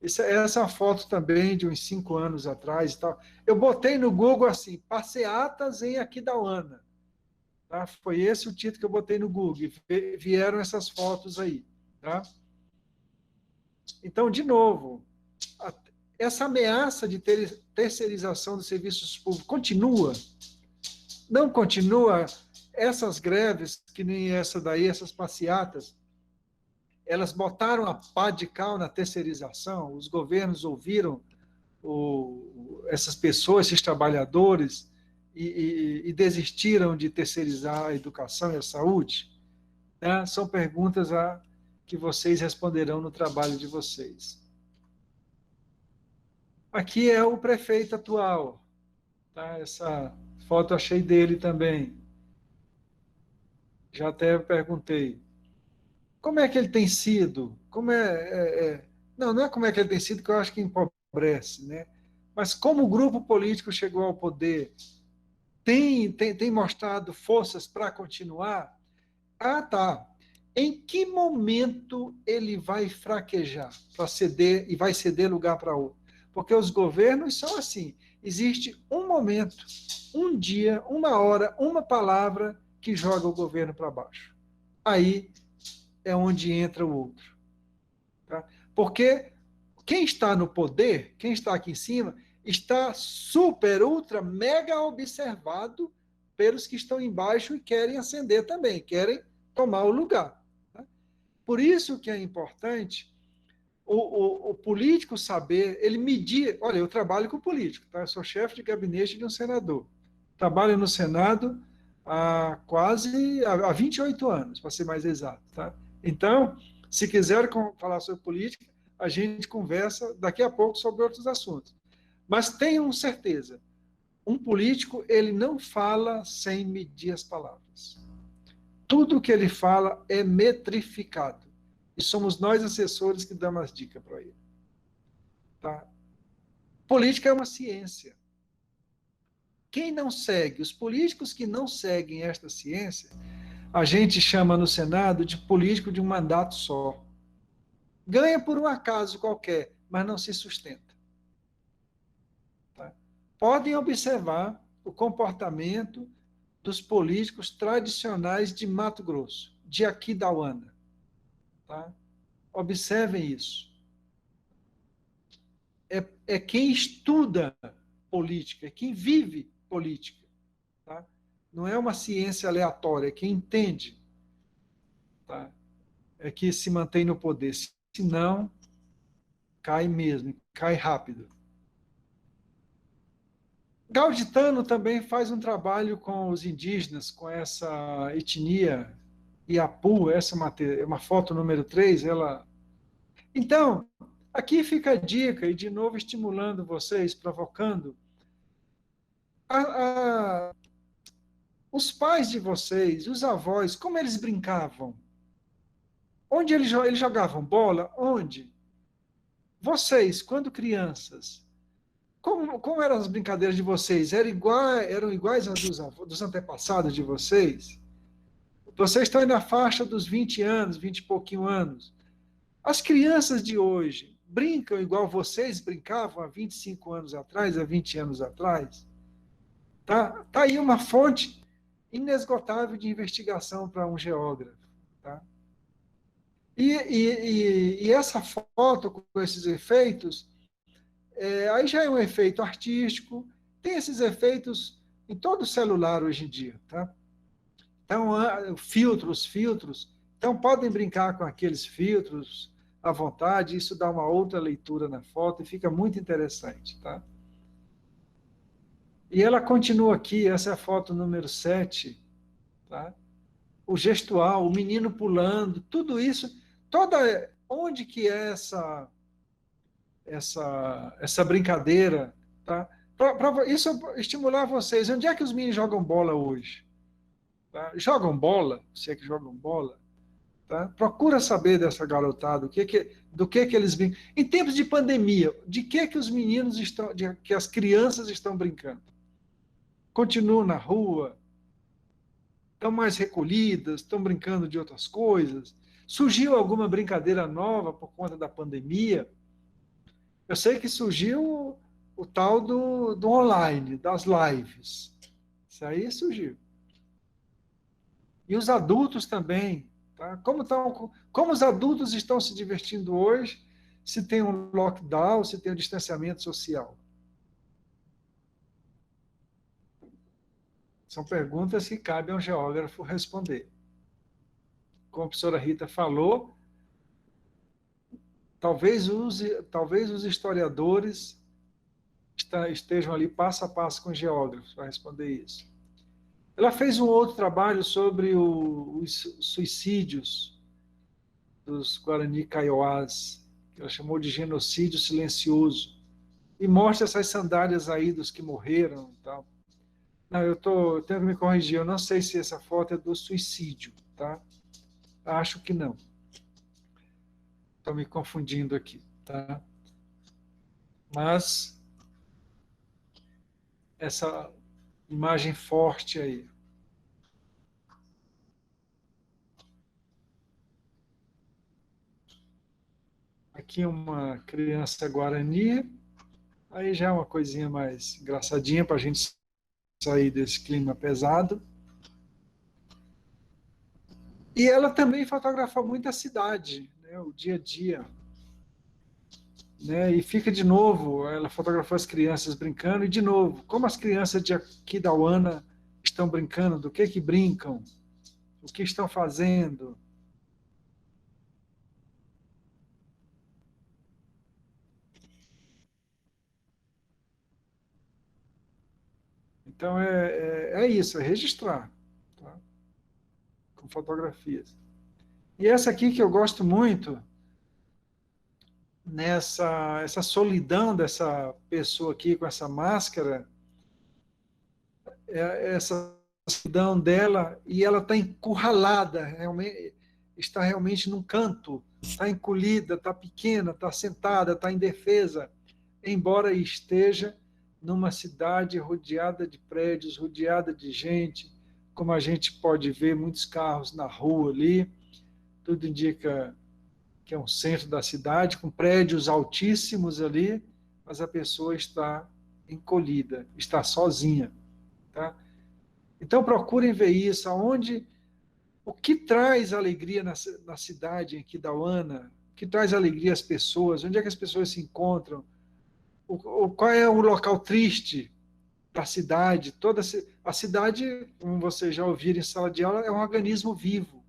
Essa é uma foto também de uns 5 anos atrás. E tal. Eu botei no Google assim, passeatas em Aquidauana. Tá? Foi esse o título que eu botei no Google. E vieram essas fotos aí. Tá? Então, de novo, essa ameaça de terceirização dos serviços públicos continua? Não continua? Essas greves, que nem essa daí, essas passeatas, elas botaram a pá de cal na terceirização, os governos ouviram essas pessoas, esses trabalhadores, e desistiram de terceirizar a educação e a saúde? Né? São perguntas que vocês responderão no trabalho de vocês. Aqui é o prefeito atual. Tá? Essa foto eu achei dele também. Já até perguntei. Como é que ele tem sido? Não é como é que ele tem sido, que eu acho que empobrece, né? Mas como o grupo político chegou ao poder, tem mostrado forças para continuar? Ah, tá. Em que momento ele vai fraquejar para ceder e vai ceder lugar para outro? Porque os governos são assim. Existe um momento, um dia, uma hora, uma palavra que joga o governo para baixo. Aí é onde entra o outro. Tá? Porque quem está no poder, quem está aqui em cima, está super, ultra, mega observado pelos que estão embaixo e querem ascender também, querem tomar o lugar. Tá? Por isso que é importante o político saber, ele medir. Olha, eu trabalho com político, tá? Eu sou chefe de gabinete de um senador. Trabalho no Senado há 28 anos, para ser mais exato. Tá? Então, se quiser falar sobre política, a gente conversa daqui a pouco sobre outros assuntos. Mas tenham certeza, um político, ele não fala sem medir as palavras. Tudo que ele fala é metrificado. E somos nós, assessores, que damos as dicas para ele. Tá? Política é uma ciência. Quem não segue, os políticos que não seguem esta ciência, a gente chama no Senado de político de um mandato só. Ganha por um acaso qualquer, mas não se sustenta. Tá? Podem observar o comportamento dos políticos tradicionais de Mato Grosso, de Aquidauana. Tá? Observem isso. É quem estuda política, é quem vive política. Tá? Não é uma ciência aleatória, é quem entende. Tá? É que se mantém no poder. Se não, cai mesmo, cai rápido. Gauditano também faz um trabalho com os indígenas, com essa etnia Iapu, essa é uma foto número 3, ela... Então, aqui fica a dica, e de novo estimulando vocês, provocando. Os pais de vocês, os avós, como eles brincavam? Onde eles jogavam bola? Onde? Vocês, quando crianças, como eram as brincadeiras de vocês? Eram iguais às dos antepassados de vocês? Vocês estão aí na faixa dos 20 anos, 20 e pouquinho anos. As crianças de hoje brincam igual vocês brincavam há 25 anos atrás, há 20 anos atrás? Tá aí uma fonte inesgotável de investigação para um geógrafo. Tá? E essa foto com esses efeitos, aí já é um efeito artístico, tem esses efeitos em todo celular hoje em dia. Tá? Então, filtros. Então, podem brincar com aqueles filtros à vontade, isso dá uma outra leitura na foto e fica muito interessante. Tá? E ela continua aqui, essa é a foto número 7. Tá? O gestual, o menino pulando, tudo isso, onde que é essa brincadeira? Tá? Para isso estimular vocês, onde é que os meninos jogam bola hoje? Tá? Jogam bola, se é que jogam bola, tá? Procura saber dessa garotada, do que eles brincam. Em tempos de pandemia, de que os meninos que as crianças estão brincando? Continuam na rua, estão mais recolhidas, estão brincando de outras coisas? Surgiu alguma brincadeira nova por conta da pandemia? Eu sei que surgiu o tal do online, das lives. Isso aí surgiu. E os adultos também. Tá? Como os adultos estão se divertindo hoje, se tem um lockdown, se tem um distanciamento social? São perguntas que cabe a um geógrafo responder. Como a professora Rita falou, talvez os historiadores estejam ali passo a passo com os geógrafos para responder isso. Ela fez um outro trabalho sobre os suicídios dos Guarani Kaiowás, que ela chamou de genocídio silencioso, e mostra essas sandálias aí dos que morreram e tal. Não, eu tenho que me corrigir, eu não sei se essa foto é do suicídio, tá? Acho que não. Estou me confundindo aqui, tá? Mas essa imagem forte aí. Aqui uma criança guarani, aí já é uma coisinha mais engraçadinha para a gente sair desse clima pesado. E ela também fotografa muito a cidade, né, o dia a dia. né? E fica de novo, ela fotografou as crianças brincando, e de novo, como as crianças de Aquidauana estão brincando, do que brincam, o que estão fazendo. Então, é isso, é registrar, tá? Com fotografias. E essa aqui que eu gosto muito, essa solidão dessa pessoa aqui com essa máscara, essa solidão dela, e ela está encurralada, está realmente num canto, está encolhida, está pequena, está sentada, está indefesa, embora esteja numa cidade rodeada de prédios, rodeada de gente, como a gente pode ver, muitos carros na rua ali, tudo indica que é um centro da cidade, com prédios altíssimos ali, mas a pessoa está encolhida, está sozinha. Tá? Então procurem ver isso, o que traz alegria na cidade, em Aquidauana, o que traz alegria às pessoas, onde é que as pessoas se encontram, qual é o local triste da cidade. A cidade, como vocês já ouviram em sala de aula, é um organismo vivo.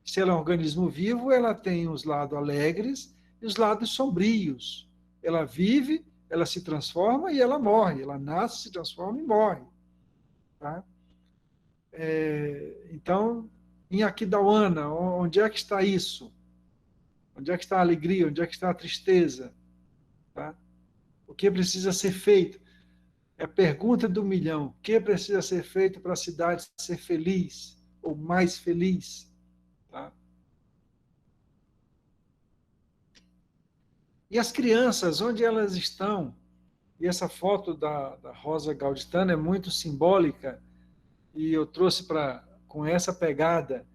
Se ela é um organismo vivo, ela tem os lados alegres e os lados sombrios. Ela vive, ela se transforma e ela morre. Ela nasce, se transforma e morre. Tá? Então, em Aquidauana, onde é que está isso? Onde é que está a alegria? Onde é que está a tristeza? Tá? O que precisa ser feito? É a pergunta do milhão. O que precisa ser feito para a cidade ser feliz ou mais feliz? Tá? E as crianças, onde elas estão? E essa foto da Rosa Gauditana é muito simbólica, e eu trouxe com essa pegada.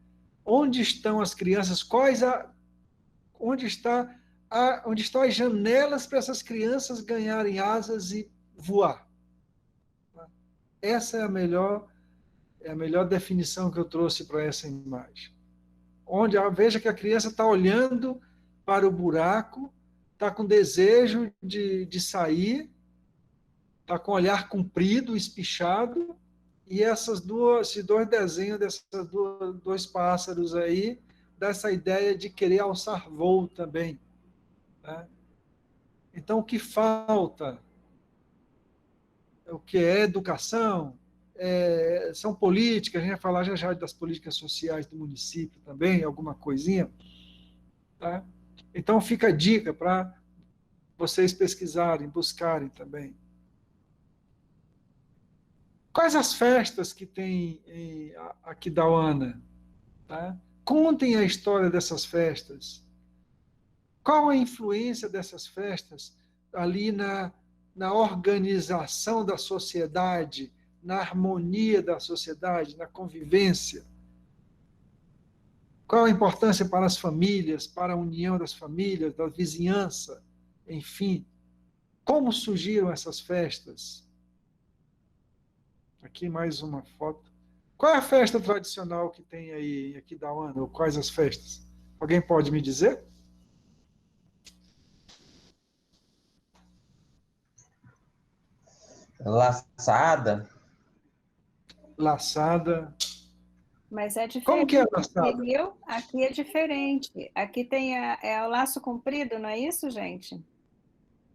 Onde estão as crianças? Onde estão as janelas para essas crianças ganharem asas e voar? Essa é a melhor definição que eu trouxe para essa imagem. Veja que a criança está olhando para o buraco, está com desejo de sair, está com o olhar comprido, espichado, e esses dois desenhos desses dois pássaros aí, dessa ideia de querer alçar voo também. Né? Então, o que falta? O que é educação? São políticas, a gente vai falar já das políticas sociais do município também, alguma coisinha. Tá? Então, fica a dica para vocês pesquisarem, buscarem também. Quais as festas que tem em Aquidauana? Tá? Contem a história dessas festas. Qual a influência dessas festas ali na organização da sociedade, na harmonia da sociedade, na convivência? Qual a importância para as famílias, para a união das famílias, da vizinhança, enfim? Como surgiram essas festas? Aqui mais uma foto. Qual é a festa tradicional que tem aí em Aquidauana? Ou quais as festas? Alguém pode me dizer? Laçada. Laçada. Mas é diferente. Como que é laçada? Entendeu? Aqui é diferente. Aqui tem o laço comprido, não é isso, gente?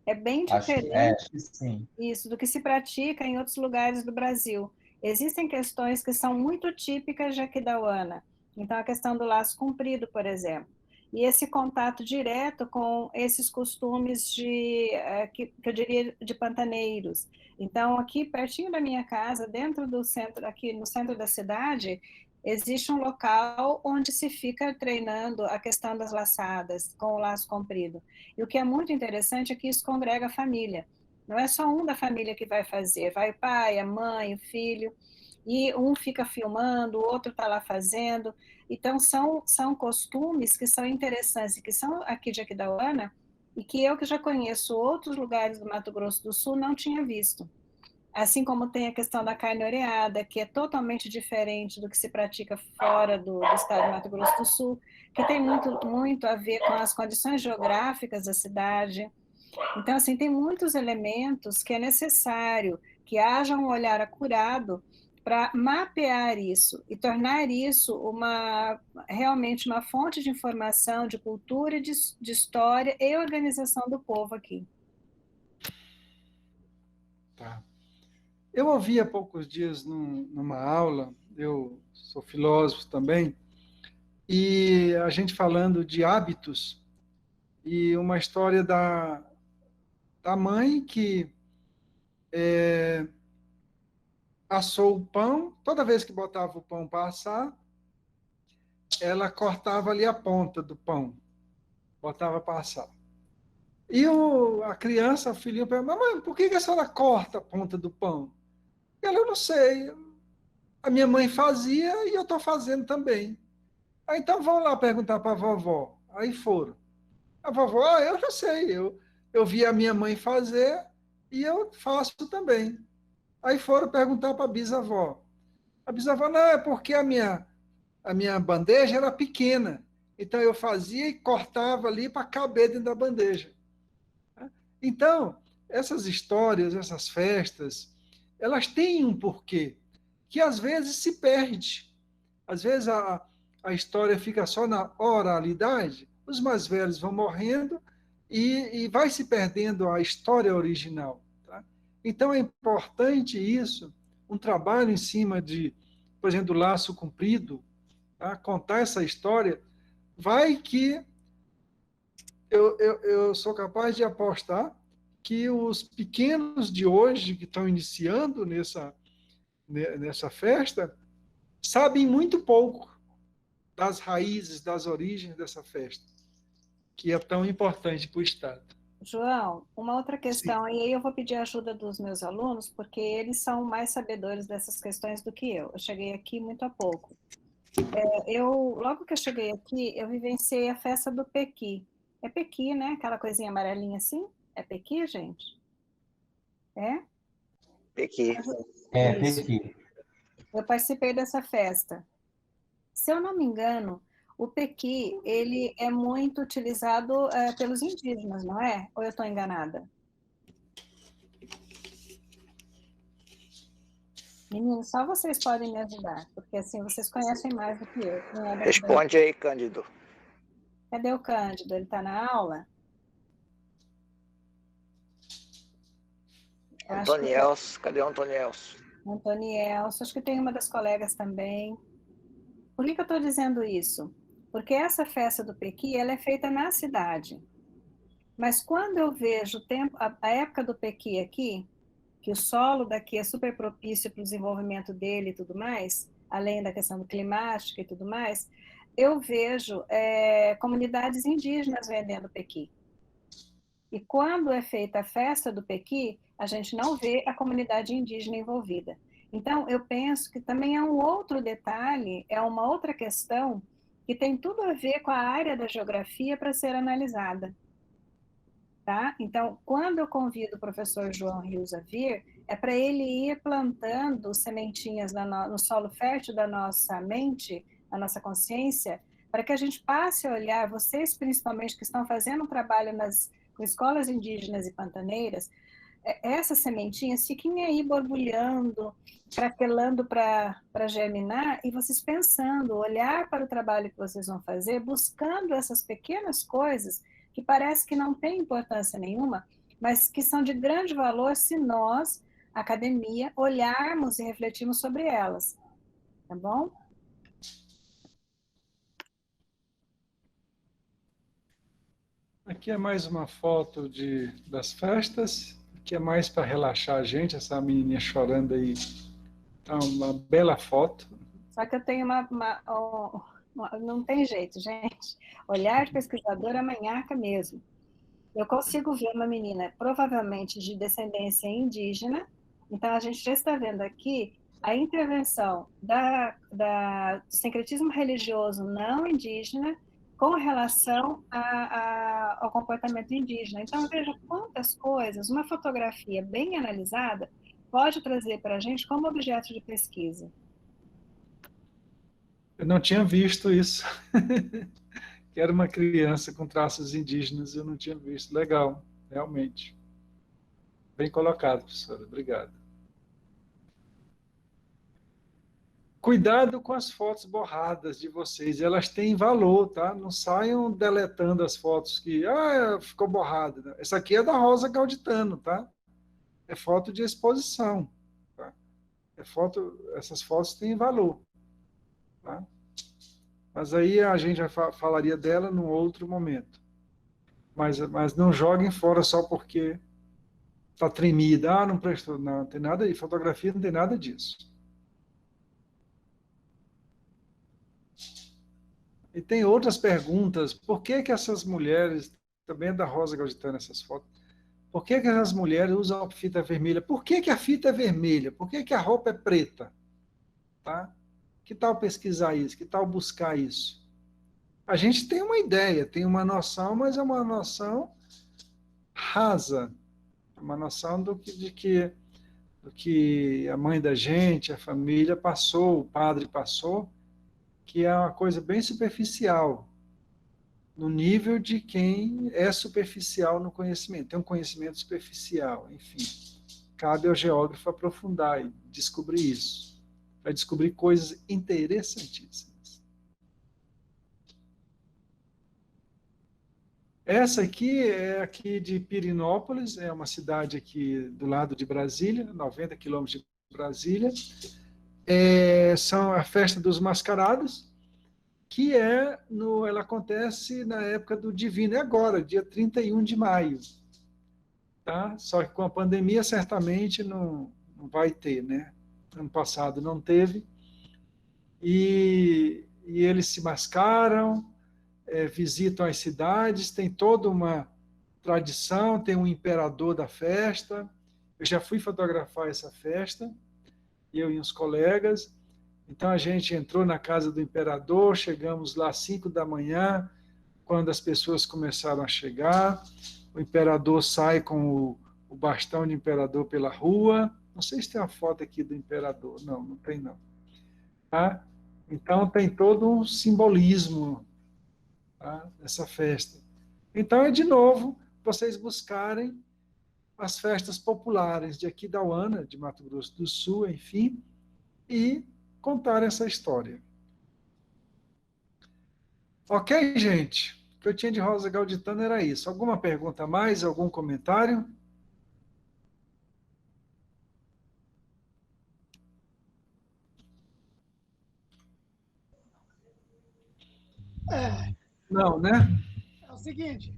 É bem diferente Acho que sim. isso do que se pratica em outros lugares do Brasil. Existem questões que são muito típicas de Aquidauana. Então, a questão do laço comprido, por exemplo. E esse contato direto com esses costumes que eu diria de pantaneiros. Então, aqui pertinho da minha casa, dentro do centro, aqui no centro da cidade, existe um local onde se fica treinando a questão das laçadas com o laço comprido. E o que é muito interessante é que isso congrega a família. Não é só um da família que vai fazer, vai o pai, a mãe, o filho, e um fica filmando, o outro está lá fazendo. Então, são costumes que são interessantes e que são aqui de Aquidauana, e que eu, que já conheço outros lugares do Mato Grosso do Sul, não tinha visto. Assim como tem a questão da carne oreada, que é totalmente diferente do que se pratica fora do estado de Mato Grosso do Sul, que tem muito a ver com as condições geográficas da cidade. Então, assim, tem muitos elementos que é necessário que haja um olhar acurado para mapear isso e tornar isso realmente uma fonte de informação, de cultura, de história e organização do povo aqui. Tá. Eu ouvi há poucos dias numa aula, eu sou filósofo também, e a gente falando de hábitos, e uma história da mãe que assou o pão, toda vez que botava o pão para assar, ela cortava ali a ponta do pão, botava para assar. E a criança, o filhinho, pergunta: mamãe, por que a senhora corta a ponta do pão? E ela: eu não sei, a minha mãe fazia e eu estou fazendo também. Aí, então vão lá perguntar para a vovó. Aí foram. A vovó: eu já sei, eu vi a minha mãe fazer e eu faço também. Aí foram perguntar para a bisavó. A bisavó: não, é porque a minha bandeja era pequena, então eu fazia e cortava ali para caber dentro da bandeja. Então, essas histórias, essas festas, elas têm um porquê, que às vezes se perde. Às vezes a história fica só na oralidade, os mais velhos vão morrendo e vai se perdendo a história original. Tá? Então é importante isso, um trabalho em cima de, por exemplo, do laço comprido, tá? Contar essa história, vai que eu sou capaz de apostar que os pequenos de hoje, que estão iniciando nessa festa, sabem muito pouco das raízes, das origens dessa festa, que é tão importante para o Estado. João, uma outra questão, e aí eu vou pedir a ajuda dos meus alunos, porque eles são mais sabedores dessas questões do que eu. Eu cheguei aqui muito há pouco. Logo que eu cheguei aqui, eu vivenciei a festa do Pequi. É Pequi, né? Aquela coisinha amarelinha assim? É Pequi, gente? É? Pequi. Isso. Pequi. Eu participei dessa festa. Se eu não me engano, o pequi, ele é muito utilizado pelos indígenas, não é? Ou eu estou enganada? Meninos, só vocês podem me ajudar, porque assim, vocês conhecem mais do que eu. Responde aí, Cândido. Cadê o Cândido? Ele está na aula? Antonielso, cadê o Antonielso? Antonielso, acho que tem uma das colegas também. Por que eu estou dizendo isso? Porque essa festa do Pequi, ela é feita na cidade. Mas quando eu vejo a época do Pequi aqui, que o solo daqui é super propício para o desenvolvimento dele e tudo mais, além da questão climática e tudo mais, eu vejo comunidades indígenas vendendo Pequi. E quando é feita a festa do Pequi, a gente não vê a comunidade indígena envolvida. Então, eu penso que também é um outro detalhe, é uma outra questão que tem tudo a ver com a área da geografia para ser analisada. Tá? Então, quando eu convido o professor João Rios a vir, é para ele ir plantando sementinhas no solo fértil da nossa mente, da nossa consciência, para que a gente passe a olhar, vocês principalmente que estão fazendo um trabalho com escolas indígenas e pantaneiras, essas sementinhas fiquem aí borbulhando, craquelando para germinar, e vocês pensando, olhar para o trabalho que vocês vão fazer, buscando essas pequenas coisas que parece que não tem importância nenhuma, mas que são de grande valor se nós, academia, olharmos e refletirmos sobre elas. Tá bom? Aqui é mais uma foto das festas, aqui é mais para relaxar a gente, essa menininha chorando aí. Tá uma bela foto. Só que eu tenho não tem jeito, gente. Olhar de pesquisador é manhaca mesmo. Eu consigo ver uma menina provavelmente de descendência indígena, então a gente já está vendo aqui a intervenção do sincretismo religioso não indígena com relação ao comportamento indígena. Então veja quantas coisas uma fotografia bem analisada pode trazer para a gente como objeto de pesquisa. Eu não tinha visto isso. Que era uma criança com traços indígenas, eu não tinha visto. Legal. realmente. Bem colocado, professora. Obrigado. Cuidado com as fotos borradas de vocês, elas têm valor, tá? Não saiam deletando as fotos que, ficou borrada. Essa aqui é da Rosa Gauditano, tá? É foto de exposição, tá? Essas fotos têm valor, tá? Mas aí a gente já falaria dela num outro momento. Mas não joguem fora só porque está tremida. Não prestou. Não tem nada aí. Fotografia não tem nada disso. E tem outras perguntas. Por que essas mulheres, também é da Rosa Gauditano essas fotos, por que essas mulheres usam a fita vermelha? Por que a fita é vermelha? Por que a roupa é preta? Tá? Que tal pesquisar isso? Que tal buscar isso? A gente tem uma ideia, tem uma noção, mas é uma noção rasa. Uma noção do que a mãe da gente, a família passou, o padre passou, que é uma coisa bem superficial, no nível de quem é superficial no conhecimento, tem um conhecimento superficial, enfim. Cabe ao geógrafo aprofundar e descobrir isso, para descobrir coisas interessantíssimas. Essa aqui é aqui de Pirinópolis, é uma cidade aqui do lado de Brasília, 90 quilômetros de Brasília. São a festa dos mascarados, que ela acontece na época do Divino, é agora, dia 31 de maio. Tá? Só que com a pandemia, certamente, não vai ter, né? Ano passado não teve. E eles se mascaram, visitam as cidades, tem toda uma tradição, tem um imperador da festa. Eu já fui fotografar essa festa, eu e uns colegas. Então, a gente entrou na casa do imperador, chegamos lá às 5 da manhã, quando as pessoas começaram a chegar. O imperador sai com o bastão de imperador pela rua. Não sei se tem uma foto aqui do imperador. Não tem, não. Tá? Então, tem todo um simbolismo, tá, nessa festa. Então, de novo, vocês buscarem as festas populares de Aquidauana, de Mato Grosso do Sul, enfim, e contar essa história. Ok, gente? O que eu tinha de Rosa Gauditano era isso. Alguma pergunta a mais? Algum comentário? Não, né? É o seguinte,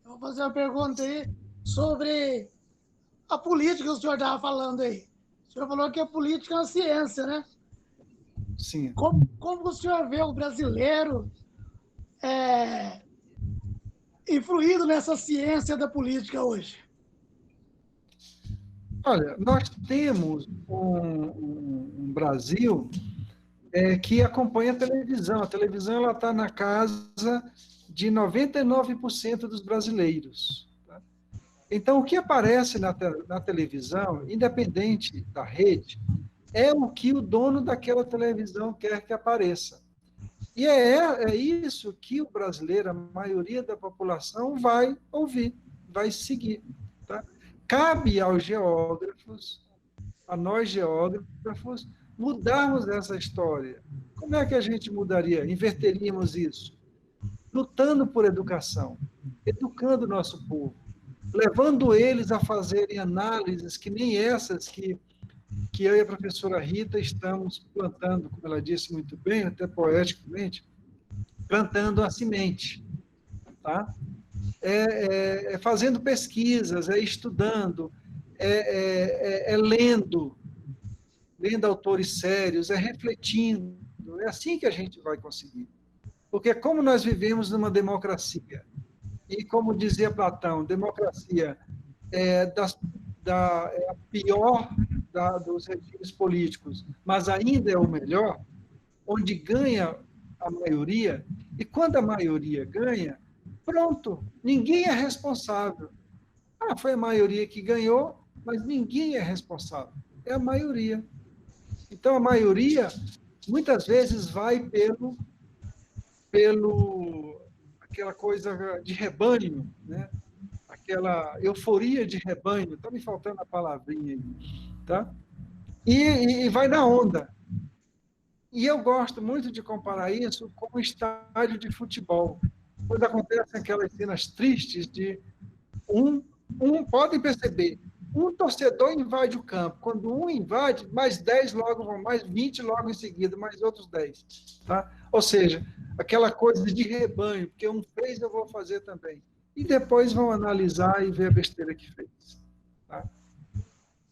eu vou fazer uma pergunta aí sobre a política que o senhor estava falando aí. O senhor falou que a política é uma ciência, né? Sim. Como o senhor vê o brasileiro influído nessa ciência da política hoje? Olha, nós temos um Brasil que acompanha a televisão. A televisão está na casa de 99% dos brasileiros. Tá? Então, o que aparece na televisão, independente da rede, é o que o dono daquela televisão quer que apareça. E é isso que o brasileiro, a maioria da população, vai ouvir, vai seguir. Tá? Cabe aos geógrafos, a nós geógrafos, mudarmos essa história. Como é que a gente mudaria? Inverteríamos isso? Lutando por educação, educando o nosso povo, levando eles a fazerem análises que nem essas que eu e a professora Rita estamos plantando, como ela disse muito bem, até poeticamente, plantando a semente. Tá? Fazendo pesquisas, estudando, lendo autores sérios, refletindo. É assim que a gente vai conseguir. Porque como nós vivemos numa democracia, e como dizia Platão, democracia é a pior dos regimes políticos, mas ainda é o melhor, onde ganha a maioria, e quando a maioria ganha, pronto, ninguém é responsável. Foi a maioria que ganhou, mas ninguém é responsável. É a maioria. Então, a maioria, muitas vezes, vai pelo aquela coisa de rebanho, né? aquela euforia de rebanho, está me faltando a palavrinha aí, tá? E vai na onda. E eu gosto muito de comparar isso com um estádio de futebol, quando acontecem aquelas cenas tristes de podem perceber, um torcedor invade o campo, quando um invade, mais 10 logo vão, mais 20 logo em seguida, mais outros 10, tá? Ou seja, aquela coisa de rebanho, porque um fez, eu vou fazer também. E depois vão analisar e ver a besteira que fez. Tá?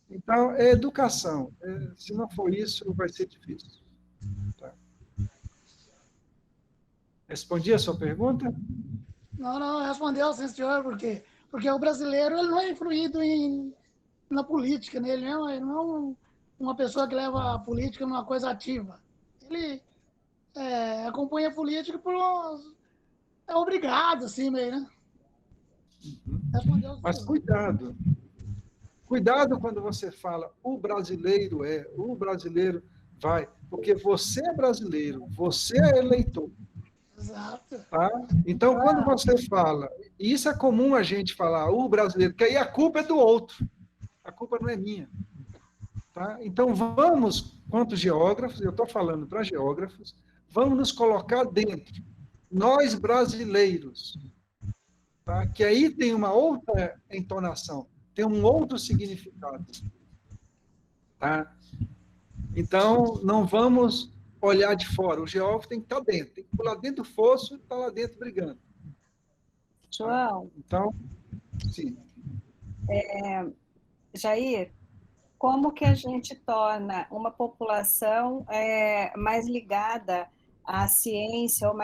Então, é educação. Se não for isso, vai ser difícil. Tá? Respondi a sua pergunta? Não, respondeu sim, senhor, porque o brasileiro ele não é influído na política, né? Ele não é uma pessoa que leva a política numa coisa ativa. Ele acompanha a política é obrigado, assim, meio, né? Uhum. Mas cuidado. Cuidado quando você fala o brasileiro vai, porque você é brasileiro, você é eleitor. Exato. Tá? Então, quando você fala, e isso é comum a gente falar, o brasileiro, que aí a culpa é do outro, a culpa não é minha. Tá? Então, vamos, quanto geógrafos, eu estou falando para geógrafos, vamos nos colocar dentro, nós brasileiros, tá? Que aí tem uma outra entonação, tem um outro significado. Tá? Então, não vamos olhar de fora. O geógrafo tem que estar dentro. Tem que pular dentro do fosso e estar lá dentro brigando. João. Então, sim. Jair, como que a gente torna uma população mais ligada à ciência ou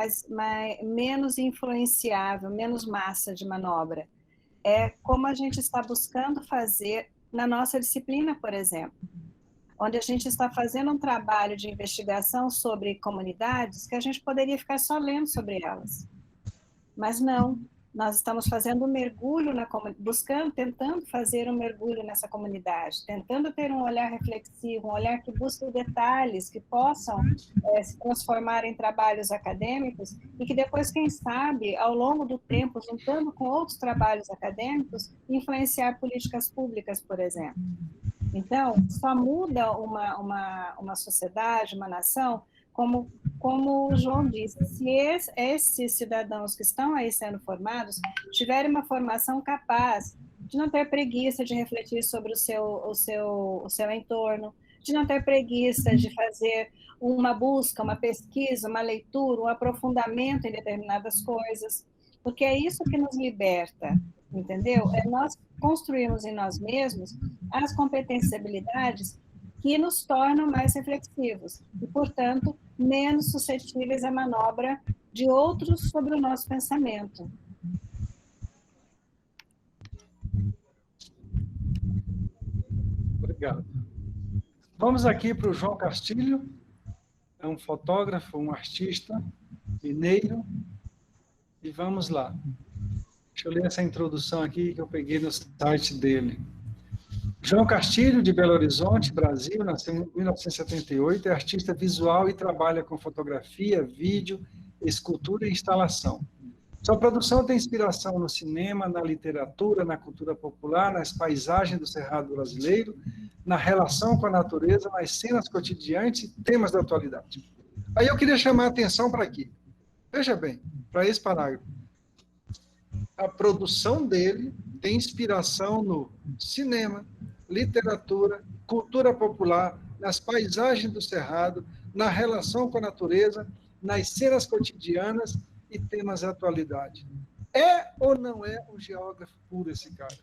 menos influenciável, menos massa de manobra? Como a gente está buscando fazer na nossa disciplina, por exemplo, onde a gente está fazendo um trabalho de investigação sobre comunidades que a gente poderia ficar só lendo sobre elas. Mas não, nós estamos fazendo um mergulho na comunidade, tentando fazer um mergulho nessa comunidade, tentando ter um olhar reflexivo, um olhar que busque detalhes que possam se transformar em trabalhos acadêmicos e que depois, quem sabe, ao longo do tempo, juntando com outros trabalhos acadêmicos, influenciar políticas públicas, por exemplo. Então, só muda uma sociedade, uma nação, como o João disse, se esses cidadãos que estão aí sendo formados tiverem uma formação capaz de não ter preguiça de refletir sobre o seu entorno, de não ter preguiça de fazer uma busca, uma pesquisa, uma leitura, um aprofundamento em determinadas coisas, porque é isso que nos liberta, entendeu? Nós construímos em nós mesmos as competências e habilidades que nos tornam mais reflexivos e, portanto, menos suscetíveis à manobra de outros sobre o nosso pensamento. Obrigado. Vamos aqui para o João Castilho, é um fotógrafo, um artista mineiro, e vamos lá. Deixa eu ler essa introdução aqui que eu peguei no site dele. João Castilho, de Belo Horizonte, Brasil, nasceu em 1978, é artista visual e trabalha com fotografia, vídeo, escultura e instalação. Sua produção tem inspiração no cinema, na literatura, na cultura popular, nas paisagens do Cerrado brasileiro, na relação com a natureza, nas cenas cotidianas e temas da atualidade. Aí eu queria chamar a atenção para aqui. Veja bem, para esse parágrafo. A produção dele tem inspiração no cinema, literatura, cultura popular, nas paisagens do Cerrado, na relação com a natureza, nas cenas cotidianas e temas da atualidade. É ou não é um geógrafo puro esse cara?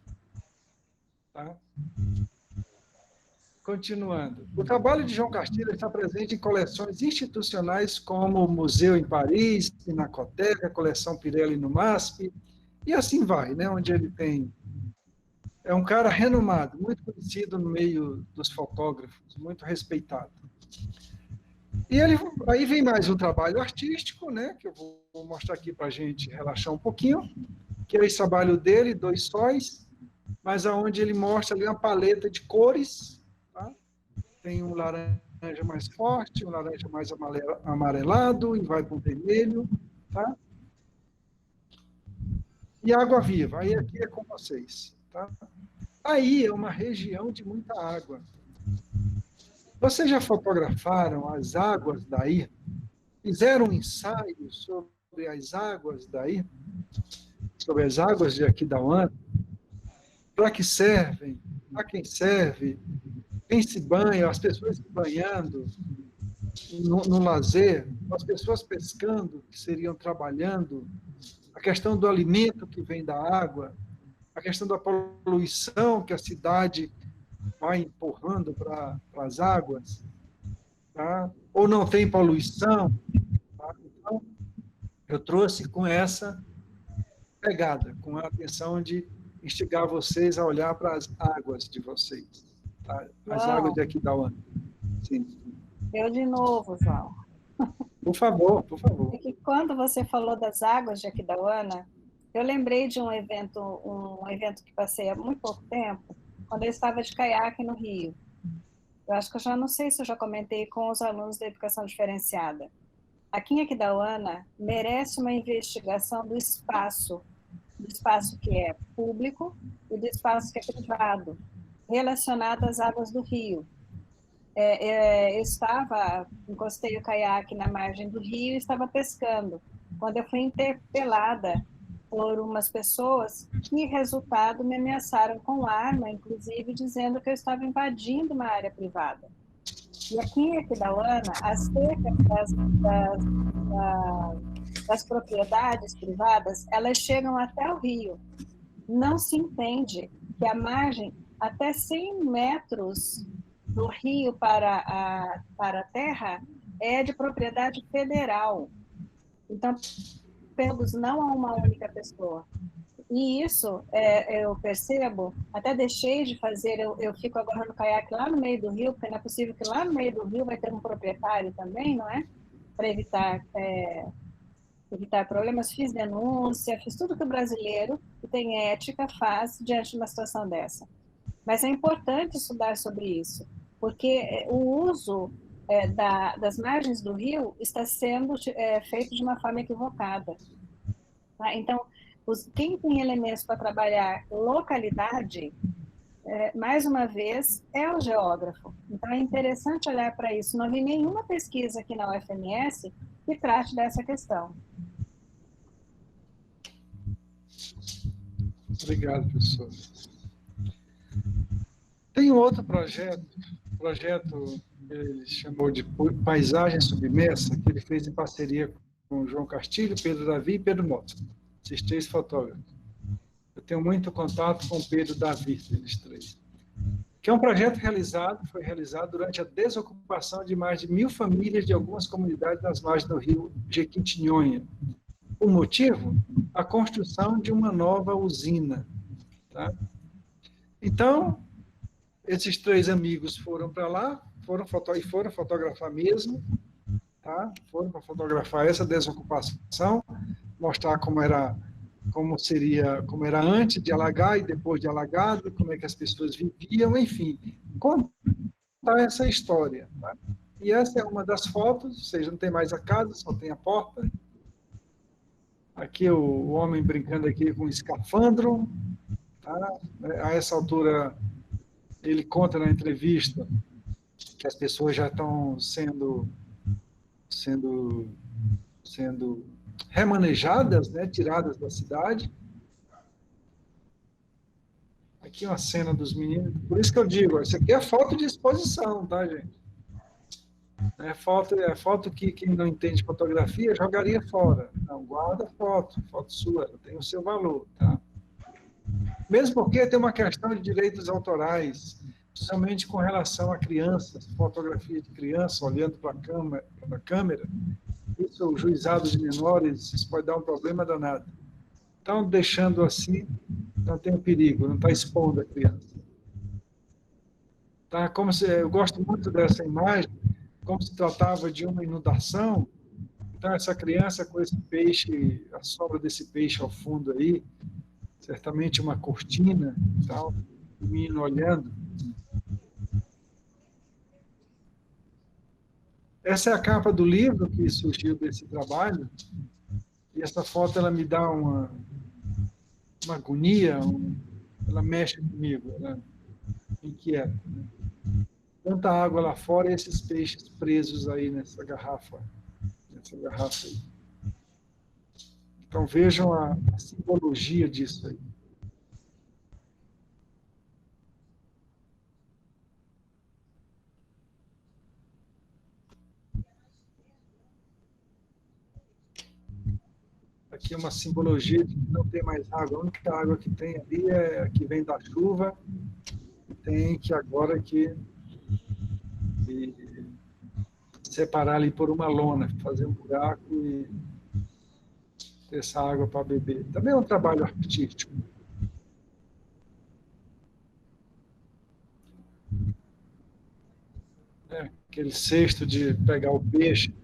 Tá? Continuando. O trabalho de João Castilho está presente em coleções institucionais como o Museu em Paris, Pinacoteca, Coleção Pirelli no MASP, e assim vai, né? Onde ele tem... É um cara renomado, muito conhecido no meio dos fotógrafos, muito respeitado. E aí vem mais um trabalho artístico, né? Que eu vou mostrar aqui para a gente relaxar um pouquinho, que é esse trabalho dele, 2 sóis, mas aonde ele mostra ali uma paleta de cores, tá? Tem um laranja mais forte, um laranja mais amarelado, e vai para o vermelho, tá? E água viva, aí aqui é com vocês. Tá? Aí é uma região de muita água. Vocês já fotografaram as águas daí? Fizeram um ensaio sobre as águas daí? Sobre as águas de Aquidauana? Para que servem? Para quem serve? Quem se banha? As pessoas se banhando no lazer? As pessoas pescando, que seriam trabalhando? A questão do alimento que vem da água? A questão da poluição que a cidade vai empurrando para as águas? Tá? Ou não tem poluição? Tá? Então, eu trouxe com essa pegada, com a atenção de instigar vocês a olhar para as águas de vocês, tá? As águas de Aquidauana. Sim. Eu de novo, João. Por favor, por favor. É que quando você falou das águas de Aquidauana, eu lembrei de um evento que passei há muito pouco tempo, quando eu estava de caiaque no Rio. Eu acho que eu já não sei se eu já comentei com os alunos da educação diferenciada. Aqui em Aquidauana merece uma investigação do espaço que é público e do espaço que é privado, relacionado às águas do rio. Eu encostei o caiaque na margem do rio e estava pescando, quando eu fui interpelada por umas pessoas que, resultado, me ameaçaram com arma, inclusive dizendo que eu estava invadindo uma área privada. E aqui em Aquidauana, as cercas das propriedades privadas, elas chegam até o rio. Não se entende que a margem, até 100 metros do rio para a terra, é de propriedade federal. Então, pegos não a uma única pessoa. E isso, eu percebo, até deixei de fazer, eu fico agora no caiaque lá no meio do rio, porque não é possível que lá no meio do rio vai ter um proprietário também, não é? Para evitar problemas, fiz denúncia, fiz tudo que o brasileiro que tem ética faz diante de uma situação dessa. Mas é importante estudar sobre isso, porque o uso das margens do rio está sendo feito de uma forma equivocada. Tá? Então, quem tem elementos para trabalhar localidade, mais uma vez, é o geógrafo. Então, é interessante olhar para isso. Não vi nenhuma pesquisa aqui na UFMS que trate dessa questão. Obrigado, professor. Tem um outro projeto que ele chamou de Paisagem Submersa, que ele fez em parceria com o João Castilho, Pedro Davi e Pedro Mota, esses 3 fotógrafos. Eu tenho muito contato com o Pedro Davi, eles 3. Que é um projeto foi realizado durante a desocupação de mais de 1.000 famílias de algumas comunidades nas margens do rio Jequitinhonha. O motivo? A construção de uma nova usina. Tá? Então, esses 3 amigos foram para lá, foram fotografar mesmo, tá? Foram para fotografar essa desocupação, mostrar como era antes de alagar e depois de alagado, como é que as pessoas viviam, enfim, contar essa história. Tá? E essa é uma das fotos, ou seja, não tem mais a casa, só tem a porta. Aqui o homem brincando aqui com escafandro. Tá? A essa altura, ele conta na entrevista que as pessoas já estão sendo remanejadas, né, tiradas da cidade. Aqui uma cena dos meninos. Por isso que eu digo, isso aqui é foto de exposição, tá, gente? É foto que quem não entende fotografia jogaria fora. Não, guarda foto sua, ela tem o seu valor, tá? Mesmo porque tem uma questão de direitos autorais, principalmente com relação a crianças, fotografia de criança olhando para a câmera, isso, o juizado de menores, isso pode dar um problema danado. Então, deixando assim, não tem perigo, não está expondo a criança. Tá? Eu gosto muito dessa imagem, como se tratava de uma inundação. Então, essa criança com esse peixe, a sombra desse peixe ao fundo aí, certamente uma cortina, tal, o menino olhando. Essa é a capa do livro que surgiu desse trabalho, e essa foto ela me dá uma agonia, ela mexe comigo, ela me inquieta. Né? Tanta água lá fora e esses peixes presos aí nessa garrafa aí. Então vejam a simbologia disso aí. Aqui é uma simbologia de que não tem mais água. A única água que tem ali é a que vem da chuva. Tem que agora que separar ali por uma lona, fazer um buraco e ter essa água para beber. Também é um trabalho artístico. Aquele cesto de pegar o peixe.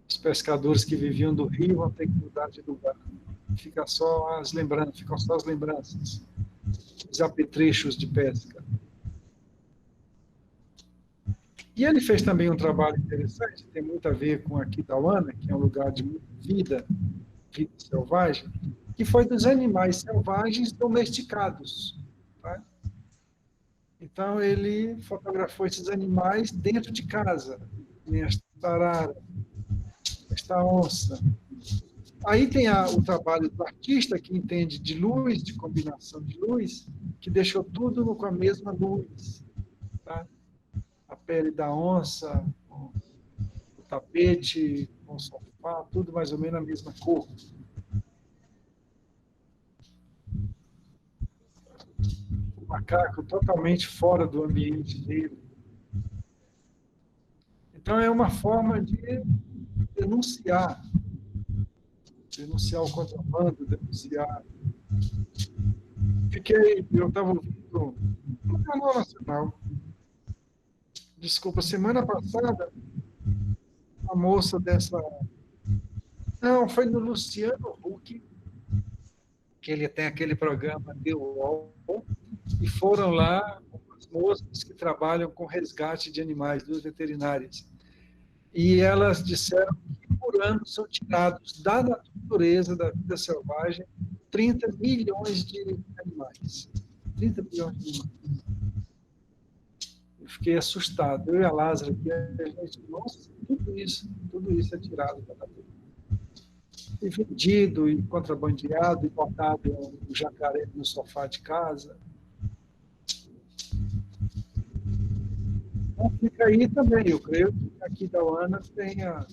Os pescadores que viviam do rio vão ter que mudar de lugar. Ficam só as lembranças, os apetrechos de pesca. E ele fez também um trabalho interessante, tem muito a ver com Aquidauana, que é um lugar de vida selvagem, que foi dos animais selvagens domesticados. Tá? Então, ele fotografou esses animais dentro de casa, nem esta arara, esta onça. Aí tem o trabalho do artista, que entende de luz, de combinação de luz, que deixou tudo com a mesma luz. Tá? A pele da onça, o tapete, o sofá, tudo mais ou menos a mesma cor. O macaco totalmente fora do ambiente dele. Então, é uma forma de denunciar o contrabando, eu estava ouvindo no Canal Nacional. Desculpa, semana passada, a moça dessa... Não, foi no Luciano Huck, que ele tem aquele programa The Wall, e foram lá as moças que trabalham com resgate de animais, duas veterinárias. E elas disseram que por ano são tirados da natureza, da vida selvagem, 30 milhões de animais. 30 milhões de animais. Eu fiquei assustado. Eu e a Lázara aqui, a gente, nossa, tudo isso é tirado da natureza. E vendido, e contrabandeado, e botado um jacaré no sofá de casa. Então, fica aí também. Eu creio que Aquidauana tenha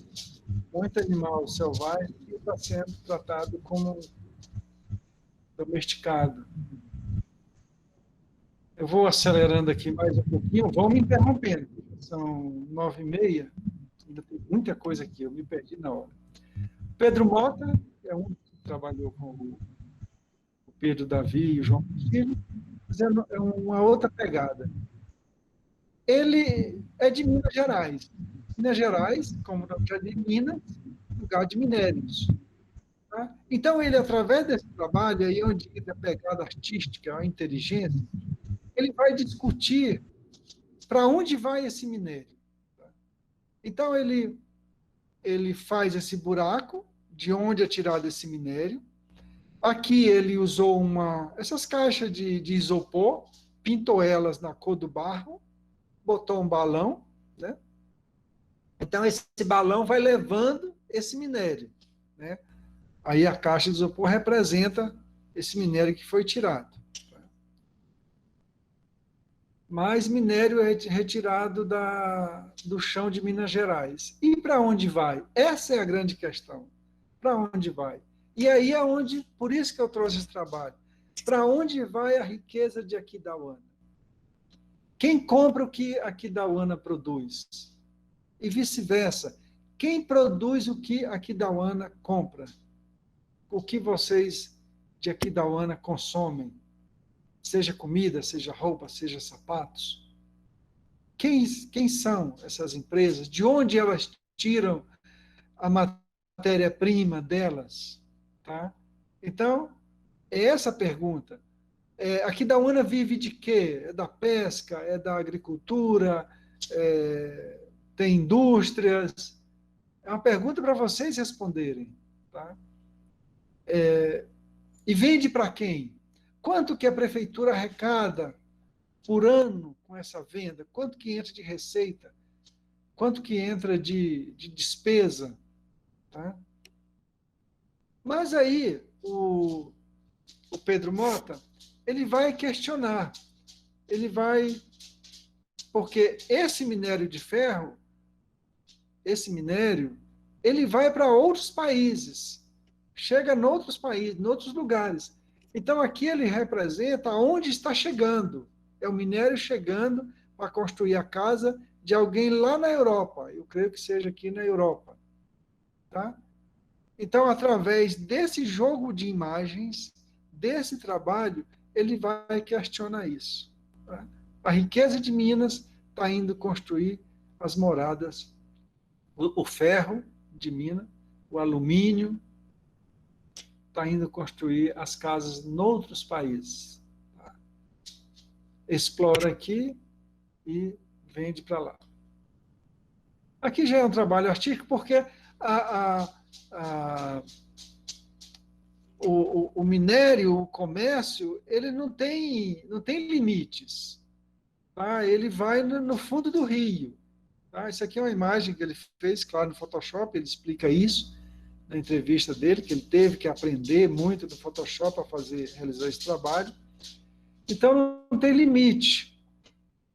muito animal selvagem que está sendo tratado como domesticado. Eu vou acelerando aqui mais um pouquinho, vão me interrompendo. São 9h30, ainda tem muita coisa aqui, eu me perdi na hora. Pedro Mota é um que trabalhou com o Pedro Davi e o João Castilho, mas é uma outra pegada. Ele é de Minas Gerais. Minas Gerais, como não já de Minas, lugar de minérios. Tá? Então, ele, através desse trabalho, aí onde a pegada artística, a inteligência, ele vai discutir para onde vai esse minério. Tá? Então, ele faz esse buraco, de onde é tirado esse minério. Aqui ele usou essas caixas de isopor, pintou elas na cor do barro, botou um balão, né? Então, esse balão vai levando esse minério. Né? Aí a caixa de isopor representa esse minério que foi tirado. Mas minério é retirado do chão de Minas Gerais. E para onde vai? Essa é a grande questão. Para onde vai? E aí é onde, por isso que eu trouxe esse trabalho. Para onde vai a riqueza de Aquidauana? Quem compra o que Aquidauana produz? E vice-versa. Quem produz o que Aquidauana compra? O que vocês de Aquidauana consomem? Seja comida, seja roupa, seja sapatos. Quem são essas empresas? De onde elas tiram a matéria-prima delas? Tá? Então, é essa a pergunta. Aquidauana vive de quê? É da pesca? É da agricultura? Tem indústrias? É uma pergunta para vocês responderem. Tá? E vende para quem? Quanto que a prefeitura arrecada por ano com essa venda? Quanto que entra de receita? Quanto que entra de despesa? Tá? Mas aí o Pedro Mota, ele vai questionar, ele vai... Porque esse minério de ferro, esse minério, ele vai para outros países, chega em outros países, em outros lugares. Então, aqui ele representa onde está chegando. É o minério chegando para construir a casa de alguém lá na Europa. Eu creio que seja aqui na Europa. Tá? Então, através desse jogo de imagens, desse trabalho, ele vai questionar isso. Tá? A riqueza de Minas está indo construir as moradas, o ferro de Minas, o alumínio, está indo construir as casas em outros países. Tá? Explora aqui e vende para lá. Aqui já é um trabalho artístico, porque o minério, o comércio, ele não tem limites. Tá? Ele vai no fundo do rio. Tá? Isso aqui é uma imagem que ele fez, claro, no Photoshop, ele explica isso na entrevista dele, que ele teve que aprender muito do Photoshop para realizar esse trabalho. Então, não tem limite.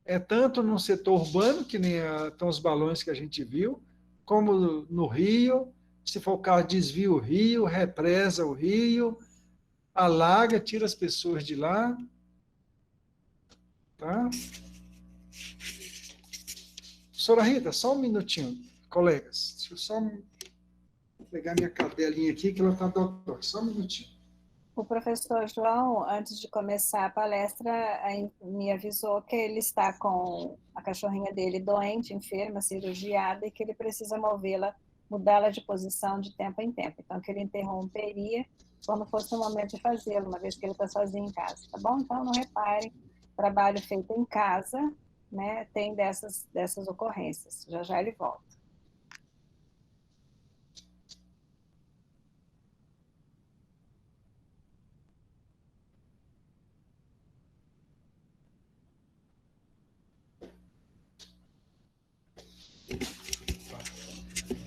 É tanto no setor urbano, que nem estão os balões que a gente viu, como no rio. Se for o caso, desvia o rio, represa o rio, alaga, tira as pessoas de lá. Tá? Professora Rita, só um minutinho, colegas. Deixa eu só pegar minha cadelinha aqui, que ela está doutora. Só um minutinho. O professor João, antes de começar a palestra, me avisou que ele está com a cachorrinha dele doente, enferma, cirurgiada, e que ele precisa mudá-la de posição de tempo em tempo. Então, que ele interromperia quando fosse o momento de fazê-lo, uma vez que ele está sozinho em casa, tá bom? Então, não reparem, trabalho feito em casa, né, tem dessas ocorrências. Já já ele volta.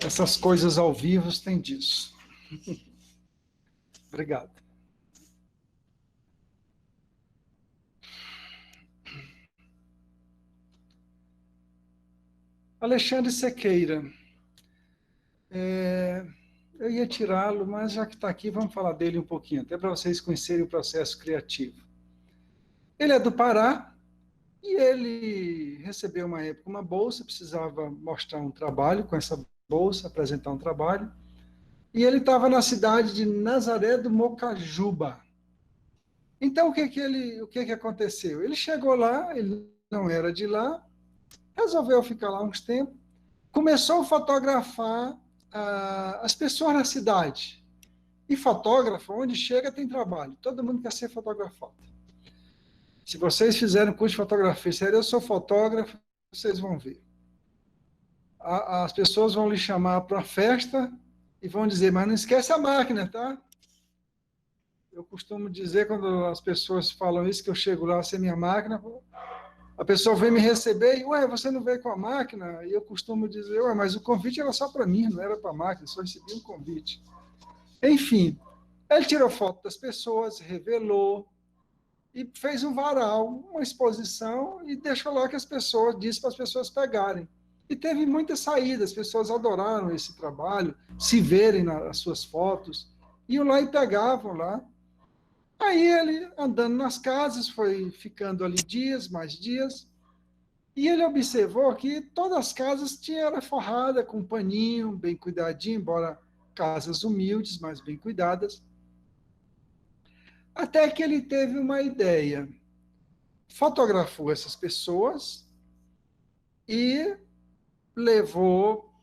Essas coisas ao vivo tem disso. Obrigado. Alexandre Sequeira. Eu ia tirá-lo, mas já que está aqui, vamos falar dele um pouquinho, até para vocês conhecerem o processo criativo. Ele é do Pará e ele recebeu uma época uma bolsa, precisava mostrar um trabalho com essa bolsa, apresentar um trabalho, e ele estava na cidade de Nazaré do Mocajuba. Então, o que aconteceu? Ele chegou lá, ele não era de lá, resolveu ficar lá uns tempos, começou a fotografar as pessoas na cidade. E fotógrafo, onde chega, tem trabalho. Todo mundo quer ser fotografado. Se vocês fizerem curso de fotografia, sério, eu sou fotógrafo, vocês vão ver. As pessoas vão lhe chamar para a festa e vão dizer, mas não esquece a máquina, tá? Eu costumo dizer, quando as pessoas falam isso, que eu chego lá sem minha máquina, a pessoa vem me receber e, ué, você não veio com a máquina? E eu costumo dizer, ué, mas o convite era só para mim, não era para a máquina, só recebi um convite. Enfim, ele tirou foto das pessoas, revelou, e fez um varal, uma exposição, e deixou lá que as pessoas, disse para as pessoas pegarem. E teve muitas saídas, as pessoas adoraram esse trabalho, se verem nas suas fotos, iam lá e pegavam lá. Aí ele, andando nas casas, foi ficando ali dias, mais dias, e ele observou que todas as casas tinham forrada com um paninho, bem cuidadinho, embora casas humildes, mas bem cuidadas. Até que ele teve uma ideia. Fotografou essas pessoas e levou,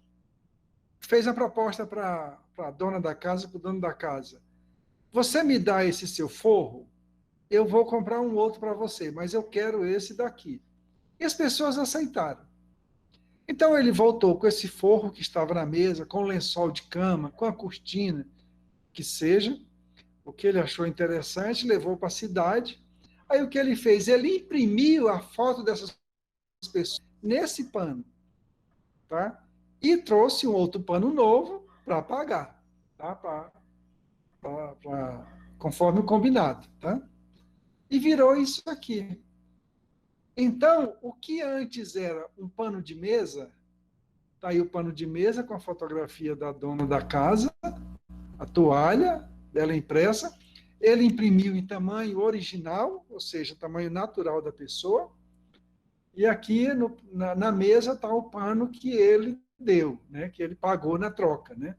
fez a proposta para a dona da casa, para o dono da casa. Você me dá esse seu forro, eu vou comprar um outro para você, mas eu quero esse daqui. E as pessoas aceitaram. Então ele voltou com esse forro que estava na mesa, com o lençol de cama, com a cortina, que seja. o que ele achou interessante, levou para a cidade. Aí o que ele fez? Ele imprimiu a foto dessas pessoas nesse pano, tá? E trouxe um outro pano novo para apagar, tá? Conforme o combinado, tá? E virou isso aqui. Então, o que antes era um pano de mesa, tá aí o pano de mesa com a fotografia da dona da casa, a toalha dela impressa, ele imprimiu em tamanho original, ou seja, tamanho natural da pessoa, e aqui na mesa está o pano que ele deu, né, que ele pagou na troca, né?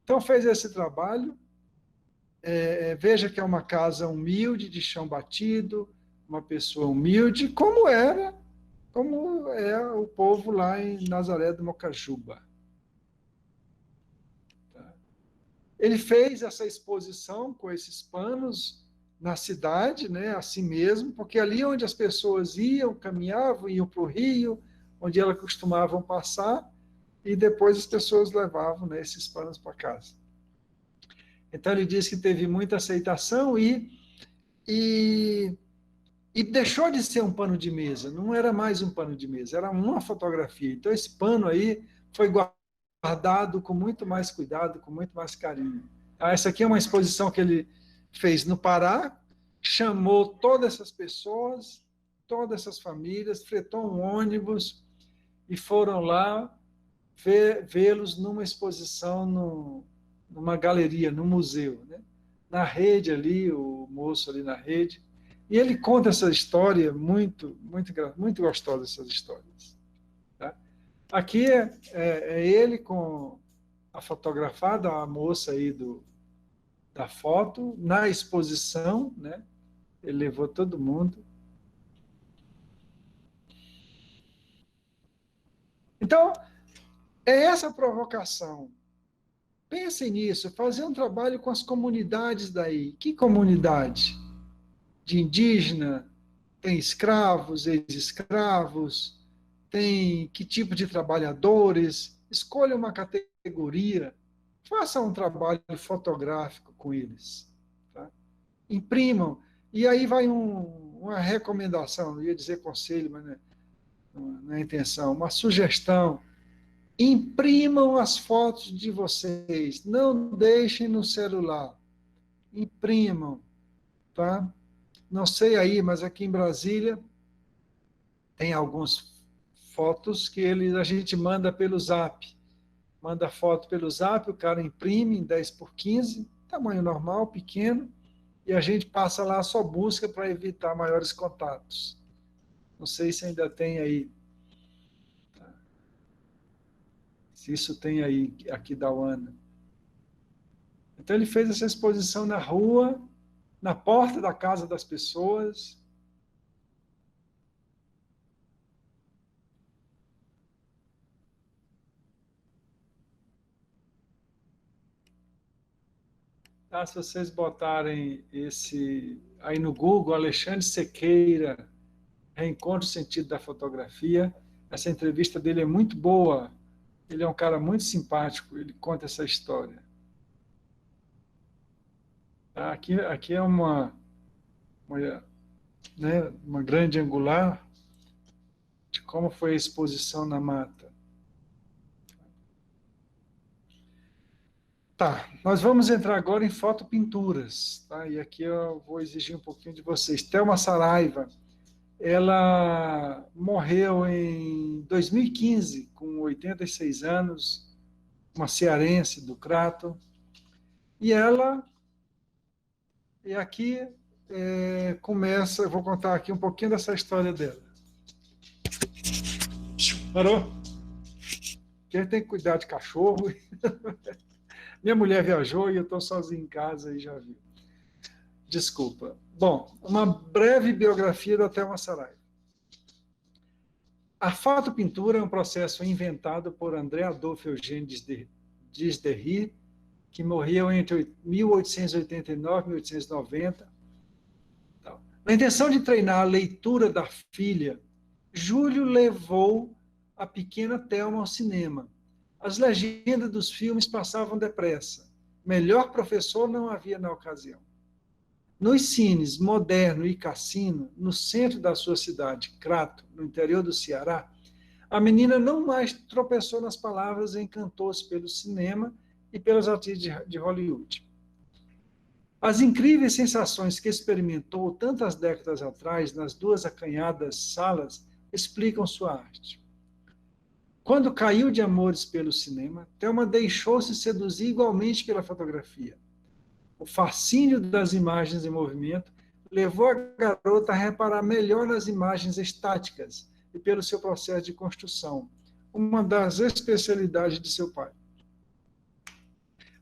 Então fez esse trabalho. Veja que é uma casa humilde, de chão batido, uma pessoa humilde, como é o povo lá em Nazaré do Mocajuba. Ele fez essa exposição com esses panos na cidade, né, assim mesmo, porque ali onde as pessoas iam, caminhavam, iam para o rio, onde elas costumavam passar, e depois as pessoas levavam, né, esses panos para casa. Então ele diz que teve muita aceitação e deixou de ser um pano de mesa, não era mais um pano de mesa, era uma fotografia. Então esse pano aí foi guardado com muito mais cuidado, com muito mais carinho. Essa aqui é uma exposição que ele fez no Pará, chamou todas essas pessoas, todas essas famílias, fretou um ônibus e foram lá vê-los numa exposição numa galeria, num museu, né? Na rede ali, o moço ali na rede. E ele conta essa história muito gostosa, essas histórias. Tá? Aqui é ele com a fotografada, a moça aí da foto, na exposição, né? Ele levou todo mundo. Então, é essa provocação. Pensem nisso, fazer um trabalho com as comunidades daí. Que comunidade? De indígena, tem escravos, ex-escravos, tem que tipo de trabalhadores, escolha uma categoria, faça um trabalho fotográfico com eles. Tá? Imprimam, e aí vai uma recomendação, não ia dizer conselho, mas não é intenção, uma sugestão. Imprimam as fotos de vocês, não deixem no celular, imprimam, tá? Não sei aí, mas aqui em Brasília tem algumas fotos que a gente manda pelo Zap. Manda foto pelo Zap, o cara imprime em 10x15, tamanho normal, pequeno, e a gente passa lá, só busca para evitar maiores contatos. Não sei se ainda tem aí. Se isso tem aí, aqui da UANA. Então ele fez essa exposição na rua, na porta da casa das pessoas. Tá, se vocês botarem esse aí no Google, Alexandre Sequeira, Reencontro Sentido da Fotografia, essa entrevista dele é muito boa. Ele é um cara muito simpático, ele conta essa história. Aqui é uma grande angular de como foi a exposição na mata. Tá, nós vamos entrar agora em fotopinturas, tá? E aqui eu vou exigir um pouquinho de vocês. Thelma Saraiva, ela morreu em 2015, com 86 anos, uma cearense do Crato, e aqui começa, eu vou contar aqui um pouquinho dessa história dela. Parou? Quem tem que cuidar de cachorro. Minha mulher viajou e eu estou sozinho em casa e já vi. Desculpa. Bom, uma breve biografia da Thelma Saraiva. A fotopintura é um processo inventado por André Adolphe Eugène Desderry, que morreu entre 1889 e 1890. Na intenção de treinar a leitura da filha, Júlio levou a pequena Thelma ao cinema. As legendas dos filmes passavam depressa. Melhor professor não havia na ocasião. Nos cines Moderno e Cassino, no centro da sua cidade, Crato, no interior do Ceará, a menina não mais tropeçou nas palavras e encantou-se pelo cinema e pelas atrizes de Hollywood. As incríveis sensações que experimentou tantas décadas atrás nas duas acanhadas salas explicam sua arte. Quando caiu de amores pelo cinema, Thelma deixou-se seduzir igualmente pela fotografia. O fascínio das imagens em movimento levou a garota a reparar melhor nas imagens estáticas e pelo seu processo de construção, uma das especialidades de seu pai.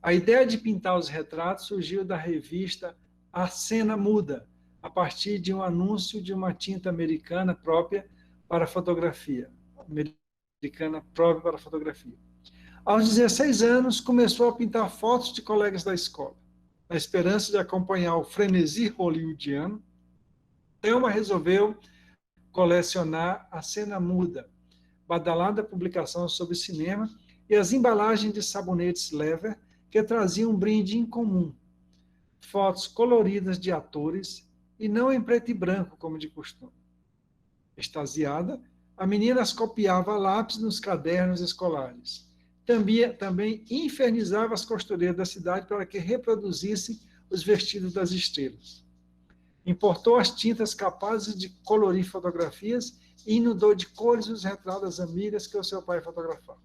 A ideia de pintar os retratos surgiu da revista A Cena Muda, a partir de um anúncio de uma tinta americana própria para fotografia. Aos 16 anos, começou a pintar fotos de colegas da escola. Na esperança de acompanhar o frenesi hollywoodiano, Thelma resolveu colecionar A Cena Muda, badalada publicação sobre cinema, e as embalagens de sabonetes Lever, que traziam um brinde incomum: fotos coloridas de atores e não em preto e branco, como de costume. Extasiada, a menina as copiava a lápis nos cadernos escolares. Também infernizava as costureiras da cidade para que reproduzissem os vestidos das estrelas. Importou as tintas capazes de colorir fotografias e inundou de cores os retratos das amigas que o seu pai fotografava.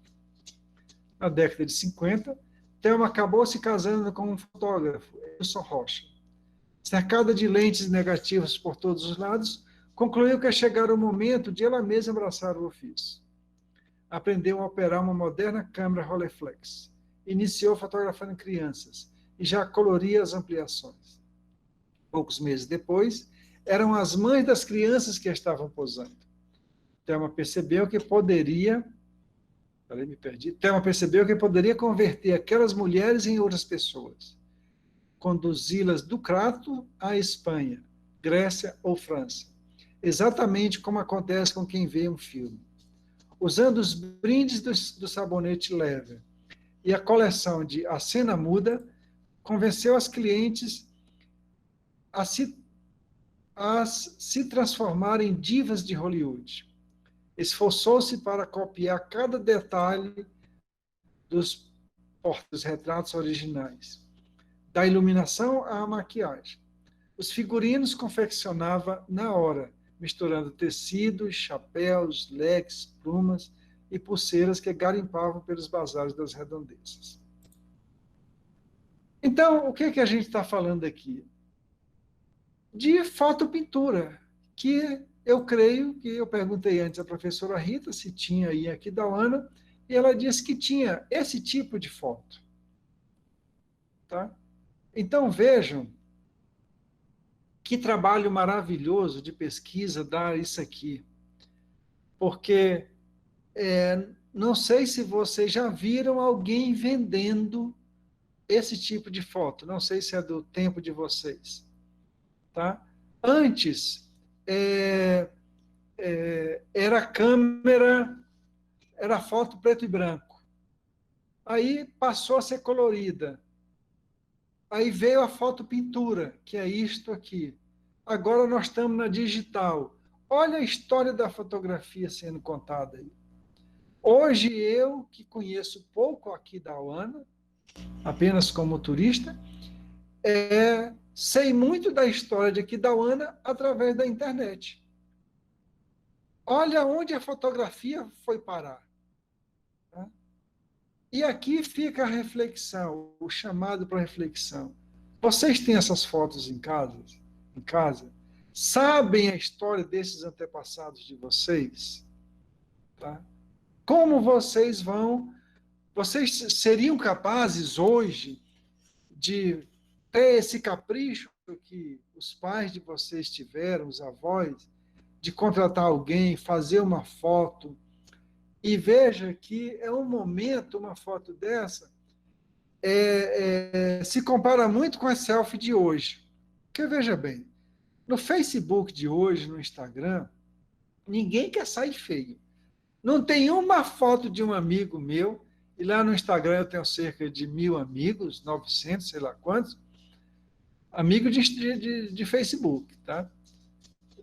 Na década de 50, Thelma acabou se casando com um fotógrafo, Edson Rocha. Cercada de lentes negativas por todos os lados, concluiu que chegara o momento de ela mesma abraçar o ofício. Aprendeu a operar uma moderna câmera Rolleiflex. Iniciou fotografando crianças e já coloria as ampliações. Poucos meses depois, eram as mães das crianças que estavam posando. Thelma percebeu que poderia converter aquelas mulheres em outras pessoas, conduzi-las do Crato à Espanha, Grécia ou França, exatamente como acontece com quem vê um filme. Usando os brindes do sabonete Lever e a coleção de A Cena Muda, convenceu as clientes a se transformar em divas de Hollywood. Esforçou-se para copiar cada detalhe dos retratos originais, da iluminação à maquiagem. Os figurinos confeccionava na hora, misturando tecidos, chapéus, leques, plumas e pulseiras que garimpavam pelos bazares das redondezas. Então, o que a gente está falando aqui? De fotopintura, que eu creio que eu perguntei antes à professora Rita se tinha aí aqui da UANA, e ela disse que tinha esse tipo de foto. Tá? Então, vejam que trabalho maravilhoso de pesquisa dá isso aqui. Porque não sei se vocês já viram alguém vendendo esse tipo de foto. Não sei se é do tempo de vocês. Tá? Antes, era câmera, era foto preto e branco. Aí passou a ser colorida. Aí veio a fotopintura, que é isto aqui. Agora nós estamos na digital. Olha a história da fotografia sendo contada aí. Hoje eu, que conheço pouco aqui da UANA, apenas como turista, sei muito da história de aqui da UANA através da internet. Olha onde a fotografia foi parar. Tá? E aqui fica a reflexão, o chamado para reflexão. Vocês têm essas fotos em casa? Sabem a história desses antepassados de vocês? Tá? Como vocês seriam capazes hoje de ter esse capricho que os pais de vocês tiveram, os avós, de contratar alguém, fazer uma foto? E veja que é um momento, uma foto dessa, se compara muito com a selfie de hoje. Porque, veja bem, no Facebook de hoje, no Instagram, ninguém quer sair feio. Não tem uma foto de um amigo meu E lá no Instagram eu tenho cerca de 1.000 amigos, 900, sei lá quantos, amigos de Facebook, tá?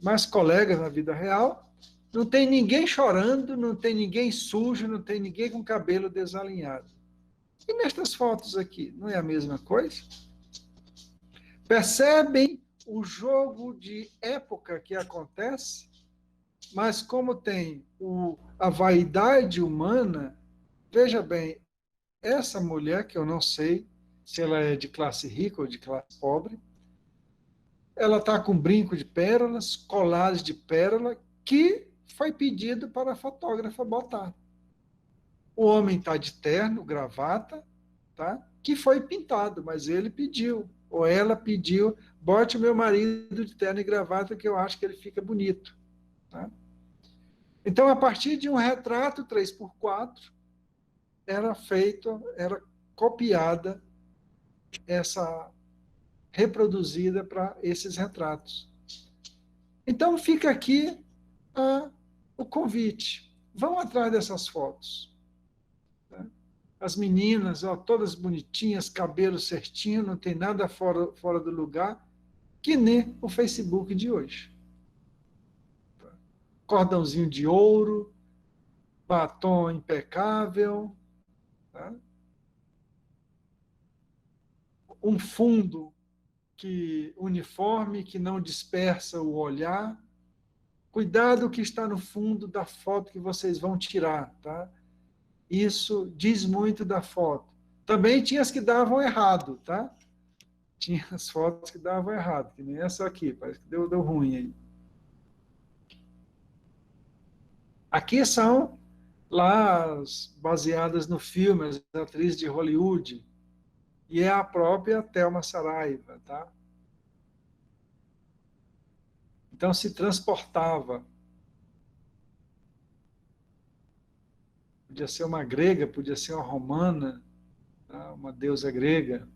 Mas colegas na vida real, não tem ninguém chorando, não tem ninguém sujo, não tem ninguém com cabelo desalinhado. E nestas fotos aqui, não é a mesma coisa? Percebem o jogo de época que acontece? Mas como tem a vaidade humana, veja bem, essa mulher, que eu não sei se ela é de classe rica ou de classe pobre, ela está com brinco de pérolas, colares de pérola, que foi pedido para a fotógrafa botar. O homem está de terno, gravata, tá? Que foi pintado, mas ele pediu, ou ela pediu, bote o meu marido de terno e gravata que eu acho que ele fica bonito. Tá? Então, a partir de um retrato 3x4, era copiada reproduzida para esses retratos. Então, fica aqui o convite. Vão atrás dessas fotos. Tá? As meninas, ó, todas bonitinhas, cabelo certinho, não tem nada fora do lugar, que nem o Facebook de hoje. Tá? Cordãozinho de ouro, batom impecável, tá? Um fundo uniforme que não dispersa o olhar. Cuidado que está no fundo da foto que vocês vão tirar, tá? Isso diz muito da foto. Também tinha as que davam errado, tá? Tinha as fotos que davam errado, que nem essa aqui, parece que deu ruim aí. Aqui são lá baseadas no filme, as atrizes de Hollywood, e é a própria Thelma Saraiva, tá? Então se transportava. Podia ser uma grega, podia ser uma romana, tá? Uma deusa grega.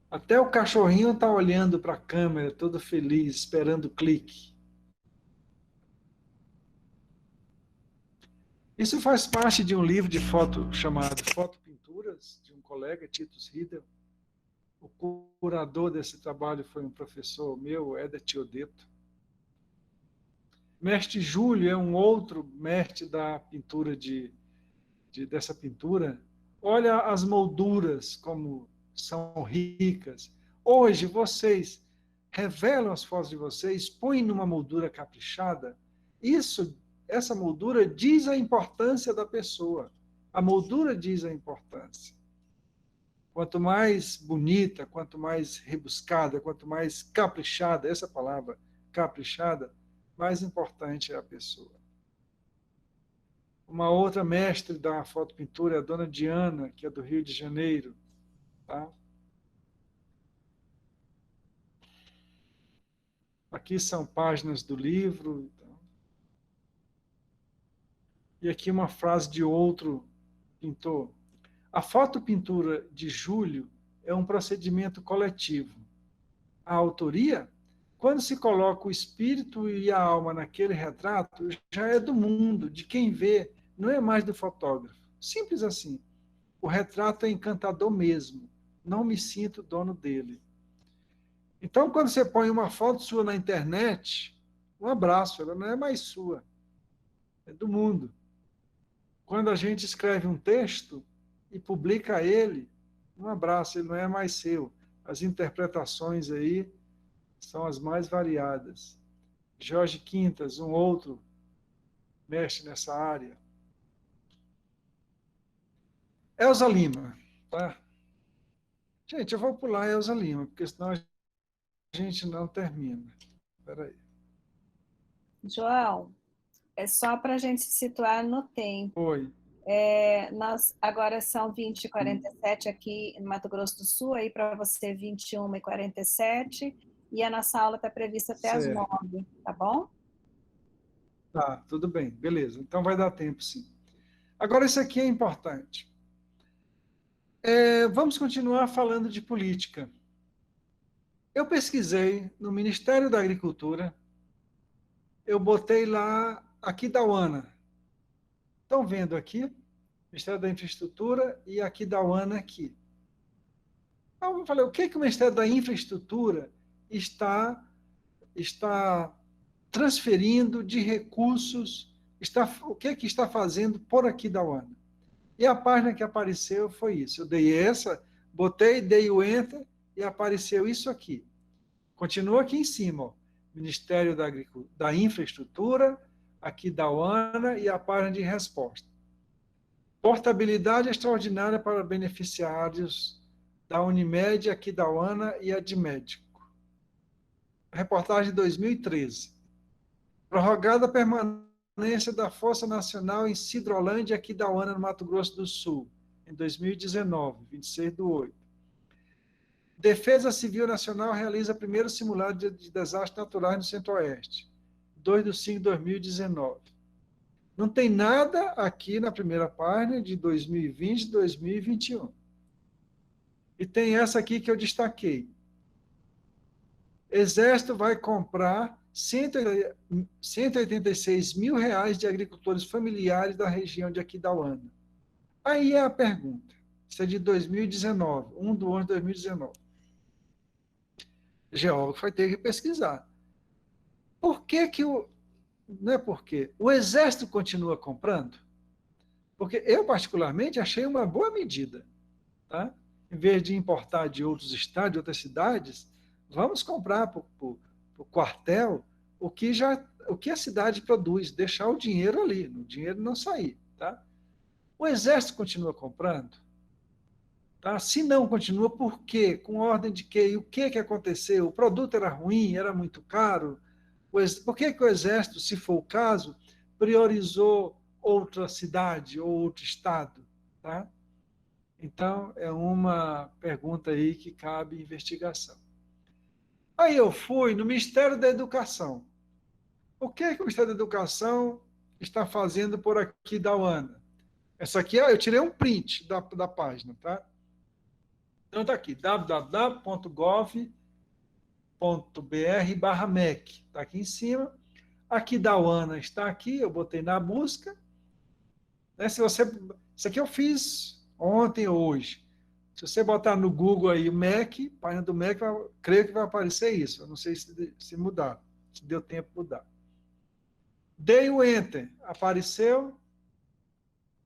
Até o cachorrinho está olhando para a câmera, todo feliz, esperando o clique. Isso faz parte de um livro de foto chamado Fotopinturas, de um colega, Titus Riedel. O curador desse trabalho foi um professor meu, Eder Teodeto. Mestre Júlio é um outro mestre da pintura dessa pintura. Olha as molduras, como são ricas. Hoje, vocês revelam as fotos de vocês, põem numa moldura caprichada. Essa moldura diz a importância da pessoa. A moldura diz a importância. Quanto mais bonita, quanto mais rebuscada, quanto mais caprichada, essa palavra, caprichada, mais importante é a pessoa. Uma outra mestre da fotopintura é a dona Diana, que é do Rio de Janeiro. Tá? Aqui são páginas do livro. E aqui uma frase de outro pintor. A fotopintura de Júlio é um procedimento coletivo. A autoria, quando se coloca o espírito e a alma naquele retrato, já é do mundo, de quem vê, não é mais do fotógrafo. Simples assim. O retrato é encantador mesmo. Não me sinto dono dele. Então, quando você põe uma foto sua na internet, um abraço, ela não é mais sua. É do mundo. Quando a gente escreve um texto e publica ele, um abraço, ele não é mais seu. As interpretações aí são as mais variadas. Jorge Quintas, um outro mestre nessa área. Elza Lima, tá? Gente, eu vou pular Elza Lima, porque senão a gente não termina. Espera aí. João, é só para a gente se situar no tempo. Oi. Nós agora são 20h47 aqui em Mato Grosso do Sul, aí para você 21h47, e a nossa aula está prevista até as 9h, tá bom? Tá, tudo bem, beleza. Então vai dar tempo, sim. Agora, isso aqui é importante. Vamos continuar falando de política. Eu pesquisei no Ministério da Agricultura, eu botei lá Aquidauana. Estão vendo aqui? Ministério da Infraestrutura e aqui da UANA aqui. Então, eu falei, o que o Ministério da Infraestrutura está transferindo de recursos, o que está fazendo por aqui da UANA? E a página que apareceu foi isso. Eu dei essa, dei o Enter e apareceu isso aqui. Continua aqui em cima, ó. Ministério da Infraestrutura, aqui da UANA e a página de resposta. Portabilidade extraordinária para beneficiários da Unimed, aqui da UANA e a de médico. Reportagem de 2013. Prorrogada a permanência da Força Nacional em Sidrolândia, aqui da UANA, no Mato Grosso do Sul, em 2019, 26/8. Defesa Civil Nacional realiza primeiro simulado de desastres naturais no Centro-Oeste, 2/5/2019. Não tem nada aqui na primeira página de 2020 e 2021. E tem essa aqui que eu destaquei. Exército vai comprar R$186 mil de agricultores familiares da região de Aquidauana. Aí é a pergunta. Isso é de 2019, 1/11/2019. O geólogo vai ter que pesquisar. Por que não é porque o Exército continua comprando? Porque eu, particularmente, achei uma boa medida. Tá? Em vez de importar de outros estados, de outras cidades, vamos comprar para o quartel o que a cidade produz, deixar o dinheiro ali, o dinheiro não sair. Tá? O Exército continua comprando? Tá? Se não continua, por quê? Com ordem de quê? E o que aconteceu? O produto era ruim, era muito caro? Por que o Exército, se for o caso, priorizou outra cidade ou outro estado? Tá? Então, é uma pergunta aí que cabe investigação. Aí eu fui no Ministério da Educação. O que o Ministério da Educação está fazendo por aqui da UANA? Essa aqui, eu tirei um print da página, tá? Então, está aqui, www.gov.br/MEC. Está aqui em cima. Aqui da UANA está aqui, eu botei na busca. Né? Isso aqui eu fiz ontem ou hoje. Se você botar no Google aí o MEC, página do MEC, creio que vai aparecer isso. Eu não sei se mudar, se deu tempo de mudar. Dei o Enter, apareceu.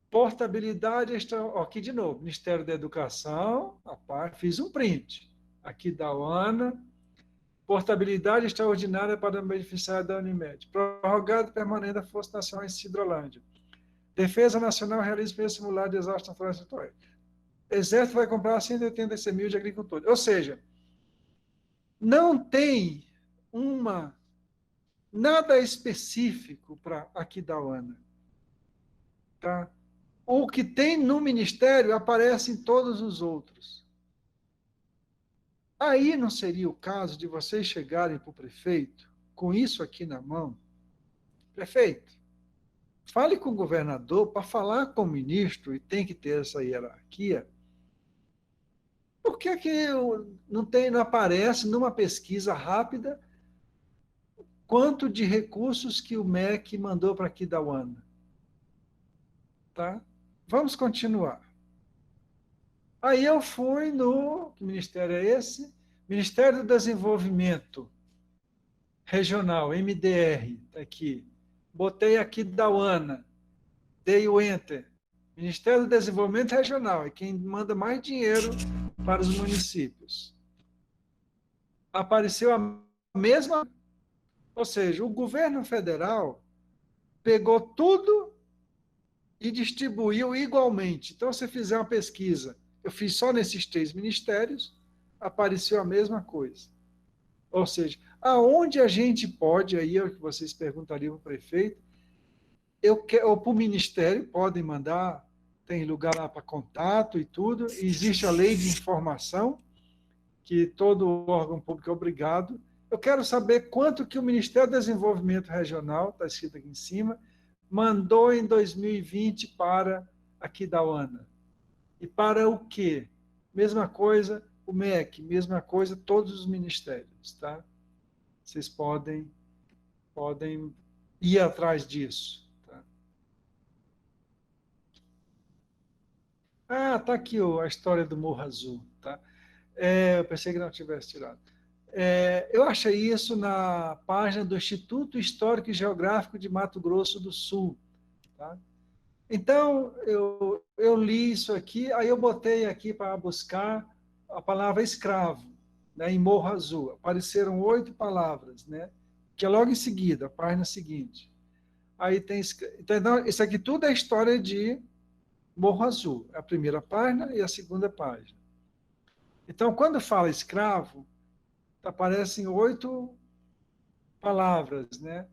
Portabilidade, aqui de novo, Ministério da Educação, fiz um print. Aqui da UANA. Portabilidade extraordinária para beneficiário da Unimed. Prorrogado permanente da Força Nacional em Sidrolândia. Defesa Nacional realiza primeiro simulado de desastre na Floresta Centro-Oeste. Exército vai comprar 186 mil de agricultores. Ou seja, não tem nada específico para aqui da UANA. Tá? O que tem no Ministério aparece em todos os outros. Aí não seria o caso de vocês chegarem para o prefeito com isso aqui na mão? Prefeito, fale com o governador para falar com o ministro, e tem que ter essa hierarquia. Por que não aparece numa pesquisa rápida quanto de recursos que o MEC mandou para aqui da UANA? Tá? Vamos continuar. Aí eu fui que ministério é esse? Ministério do Desenvolvimento Regional, MDR, tá aqui. Botei aqui da UANA, dei o Enter. Ministério do Desenvolvimento Regional, é quem manda mais dinheiro para os municípios. Apareceu a mesma, ou seja, o governo federal pegou tudo e distribuiu igualmente. Então, se você fizer uma pesquisa, eu fiz só nesses 3 ministérios, apareceu a mesma coisa. Ou seja, aonde a gente pode, aí é o que vocês perguntariam para o prefeito, ou para o ministério, podem mandar, tem lugar lá para contato e tudo, e existe a lei de informação, que todo órgão público é obrigado. Eu quero saber quanto que o Ministério do Desenvolvimento Regional, está escrito aqui em cima, mandou em 2020 para aqui da UANA. E para o quê? Mesma coisa, o MEC, mesma coisa, todos os ministérios. Tá? Vocês podem ir atrás disso. Tá? Ah, tá aqui a história do Morro Azul, tá? Eu pensei que não tivesse tirado. Eu achei isso na página do Instituto Histórico e Geográfico de Mato Grosso do Sul, tá? Então, eu li isso aqui, aí eu botei aqui para buscar a palavra escravo, né, em Morro Azul. Apareceram 8 palavras, né? Que é logo em seguida, a página seguinte. Aí tem... Então, isso aqui tudo é história de Morro Azul, a primeira página e a segunda página. Então, quando fala escravo, aparecem 8 palavras, né?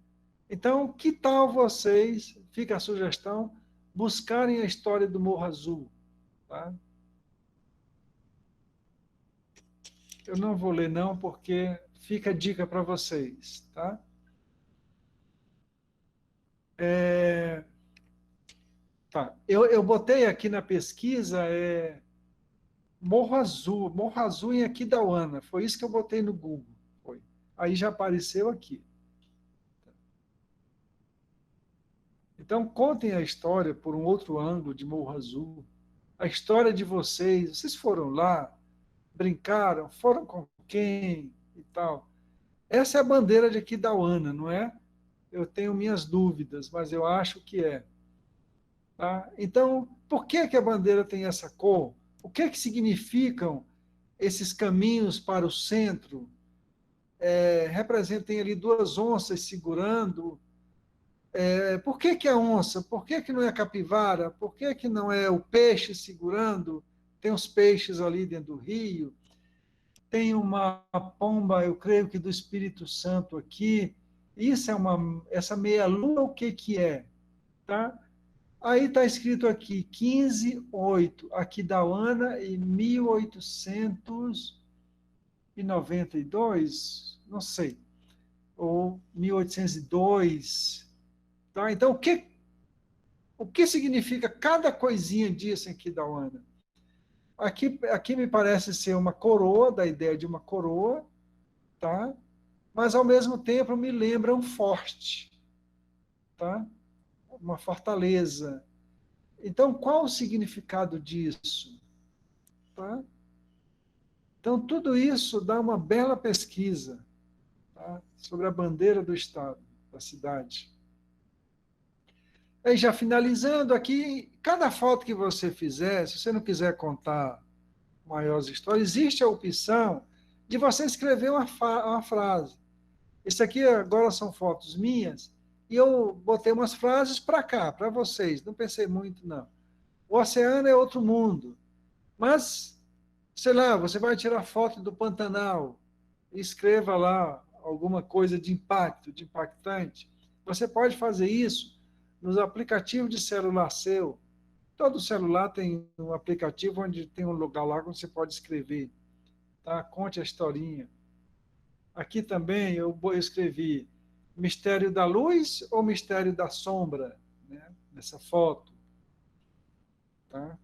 Então, que tal vocês, fica a sugestão, buscarem a história do Morro Azul, tá? Eu não vou ler não, porque fica a dica para vocês, tá? Tá. Eu botei aqui na pesquisa Morro Azul em Aquidauana, foi isso que eu botei no Google, foi. Aí já apareceu aqui. Então, contem a história por um outro ângulo de Morro Azul, a história de vocês foram lá, brincaram, foram com quem e tal. Essa é a bandeira de Aquidauana, não é? Eu tenho minhas dúvidas, mas eu acho que é. Tá? Então, por que a bandeira tem essa cor? O que significam esses caminhos para o centro? Representem ali 2 onças segurando. Por que a onça? Por que não é a capivara? Por que não é o peixe segurando? Tem os peixes ali dentro do rio. Tem uma pomba, eu creio que do Espírito Santo aqui. Isso essa meia-lua, o que é? Tá? Aí está escrito aqui, 1508, Aquidauana, em 1892, não sei, ou 1802. Tá? Então, o que significa cada coisinha disso em Aquidauana? Aqui me parece ser uma coroa, da ideia de uma coroa, tá? Mas, ao mesmo tempo, me lembra um forte, tá? Uma fortaleza. Então, qual o significado disso? Tá? Então, tudo isso dá uma bela pesquisa, tá? Sobre a bandeira do Estado, da cidade. Aí, já finalizando aqui, cada foto que você fizer, se você não quiser contar maiores histórias, existe a opção de você escrever uma frase. Isso aqui agora são fotos minhas, e eu botei umas frases para cá, para vocês, não pensei muito, não. O oceano é outro mundo, mas, sei lá, você vai tirar foto do Pantanal, e escreva lá alguma coisa de impacto, de impactante. Você pode fazer isso nos aplicativos de celular seu. Todo celular tem um aplicativo onde tem um lugar lá onde você pode escrever. Tá? Conte a historinha. Aqui também eu escrevi mistério da luz ou mistério da sombra, né? Nessa foto. Tá?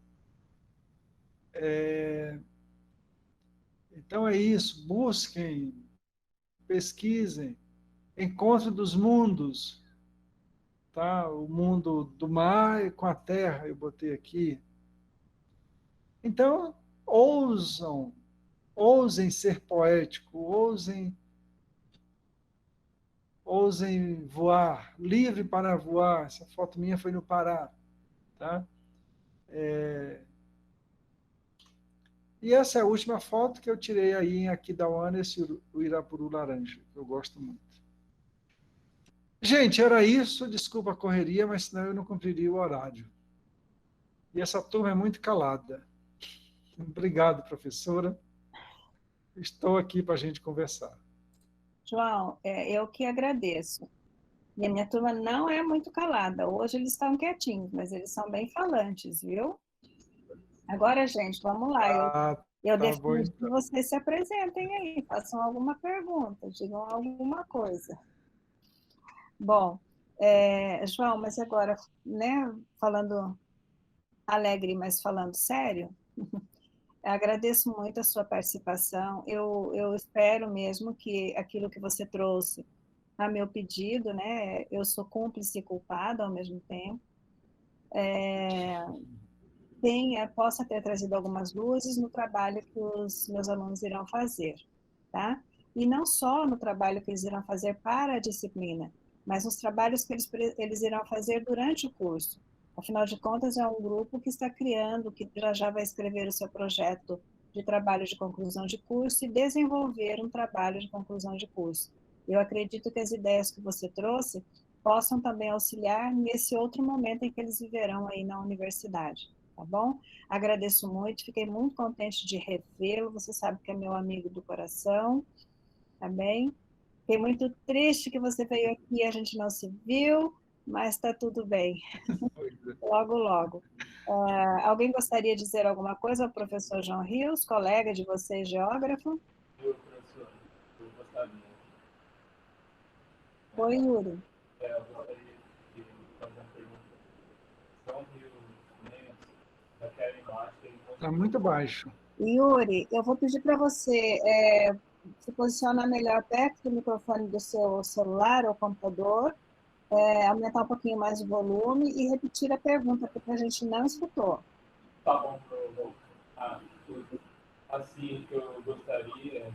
Então é isso. Busquem, pesquisem. Encontro dos mundos. Tá? O mundo do mar com a terra, eu botei aqui. Então, ousem ser poético, ousem voar, livre para voar. Essa foto minha foi no Pará, tá? E essa é a última foto que eu tirei aí em Aquidauana, o Irapuru laranja, que eu gosto muito. Gente, era isso, desculpa a correria, mas senão eu não cumpriria o horário. E essa turma é muito calada. Obrigado, professora. Estou aqui para a gente conversar. João, eu que agradeço. E a minha turma não é muito calada. Hoje eles estão quietinhos, mas eles são bem falantes, viu? Agora, gente, vamos lá. Eu tá defino bom, que então. vocês se apresentem aí, façam alguma pergunta, digam alguma coisa. Bom, João, mas agora, né, falando alegre, mas falando sério, agradeço muito a sua participação. Eu espero mesmo que aquilo que você trouxe a meu pedido, né, eu sou cúmplice e culpada ao mesmo tempo. possa ter trazido algumas luzes no trabalho que os meus alunos irão fazer, tá? E não só no trabalho que eles irão fazer para a disciplina, mas nos trabalhos que eles irão fazer durante o curso. Afinal de contas, é um grupo que está criando, que já vai escrever o seu projeto de trabalho de conclusão de curso e desenvolver um trabalho de conclusão de curso. Eu acredito que as ideias que você trouxe possam também auxiliar nesse outro momento em que eles viverão aí na universidade, tá bom? Agradeço muito, fiquei muito contente de revê-lo, você sabe que é meu amigo do coração, tá bem? Fiquei muito triste que você veio aqui e a gente não se viu, mas está tudo bem. Logo, logo. Alguém gostaria de dizer alguma coisa ao professor João Rios, colega de você, geógrafo? Eu, professor, eu gostaria. Oi, Yuri. Eu gostaria de fazer uma pergunta. João Rios Mendes, daquela imagem que ele mostrou. Está muito baixo. Yuri, eu vou pedir para você se posicionar melhor perto do microfone do seu celular ou computador, aumentar um pouquinho mais o volume e repetir a pergunta, porque a gente não escutou. Tá bom, assim que eu gostaria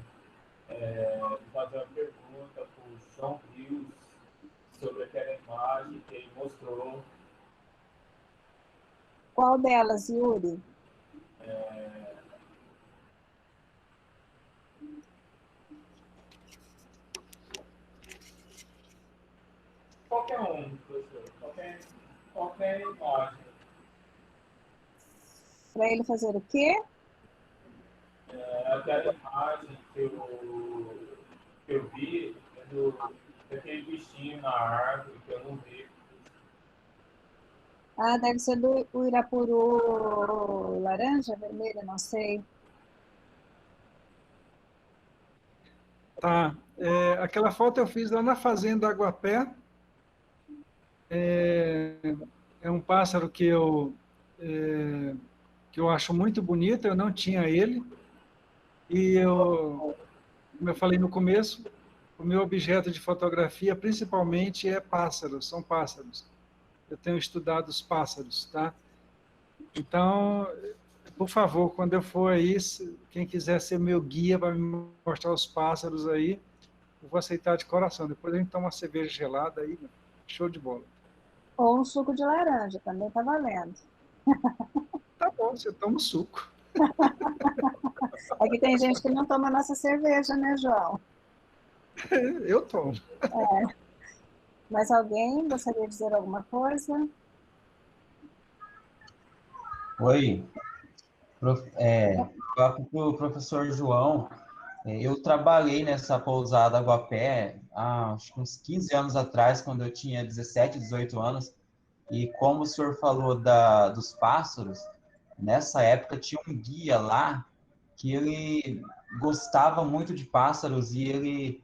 de fazer uma pergunta para o João Rios sobre aquela imagem que ele mostrou. Qual delas, Yuri? Qualquer um, professor. Qualquer imagem. Para ele fazer o quê? Aquela imagem que eu vi daquele bichinho na árvore que eu não vi. Deve ser do Irapuru laranja, vermelho, não sei. Tá. Aquela foto eu fiz lá na Fazenda Aguapé. É um pássaro que eu acho muito bonito, eu não tinha ele. E como eu falei no começo, o meu objeto de fotografia principalmente é pássaros, são pássaros. Eu tenho estudado os pássaros, tá? Então, por favor, quando eu for aí, quem quiser ser meu guia para me mostrar os pássaros aí, eu vou aceitar de coração. Depois a gente toma uma cerveja gelada aí, show de bola. Ou um suco de laranja, também está valendo. Tá bom, você toma um suco. Aqui tem gente que não toma nossa cerveja, né, João? Eu tomo. Mas alguém gostaria de dizer alguma coisa? Oi. Para o professor João, eu trabalhei nessa pousada Aguapé há acho que uns 15 anos atrás, quando eu tinha 17, 18 anos, e como o senhor falou dos pássaros, nessa época tinha um guia lá que ele gostava muito de pássaros e ele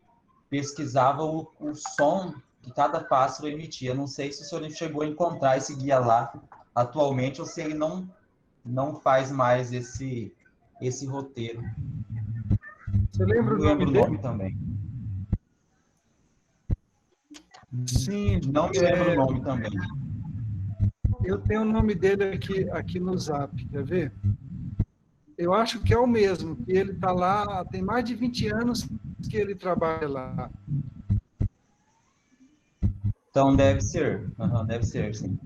pesquisava o som que cada pássaro emitia. Não sei se o senhor chegou a encontrar esse guia lá atualmente ou se ele não faz mais esse roteiro. Você lembra o nome dele? Também. Sim. Não me lembro o nome também. Eu tenho o nome dele aqui no Zap, quer ver? Eu acho que é o mesmo, que ele está lá, tem mais de 20 anos que ele trabalha lá. Então deve ser. Deve ser, sim.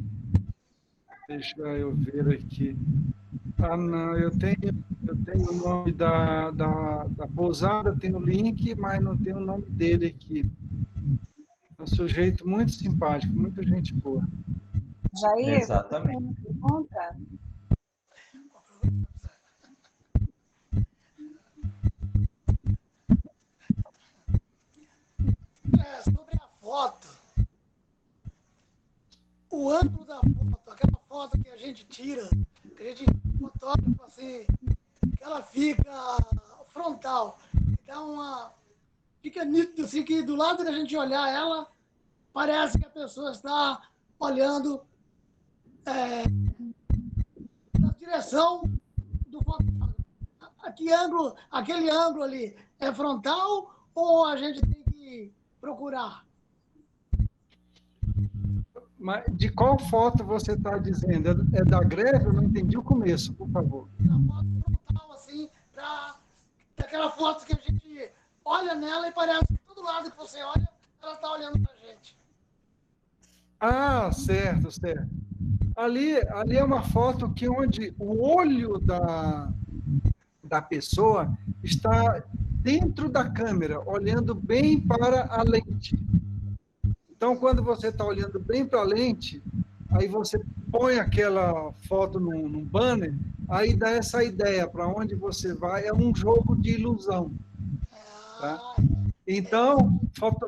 Deixa eu ver aqui. Não, eu tenho o nome da pousada, tenho o link, mas não tenho o nome dele aqui. É um sujeito muito simpático, muita gente boa. Jair, Exatamente. você tem uma pergunta? Sobre a foto, o ângulo da foto, aquela foto que a gente tira, que a gente fotógrafo assim, que ela fica frontal, fica nítido assim, que do lado que a gente olhar ela, parece que a pessoa está olhando na direção do fotógrafo. Aquele ângulo ali é frontal ou a gente tem que procurar? Mas de qual foto você está dizendo? É da greve? Eu não entendi o começo, por favor. Uma foto frontal, assim, daquela foto que a gente olha nela e parece que todo lado que você olha, ela está olhando para a gente. Ah, certo, certo. Ali é uma foto que onde o olho da pessoa está dentro da câmera, olhando bem para a lente. Então, quando você está olhando bem para a lente, aí você põe aquela foto num banner, aí dá essa ideia para onde você vai, é um jogo de ilusão. Tá? Então,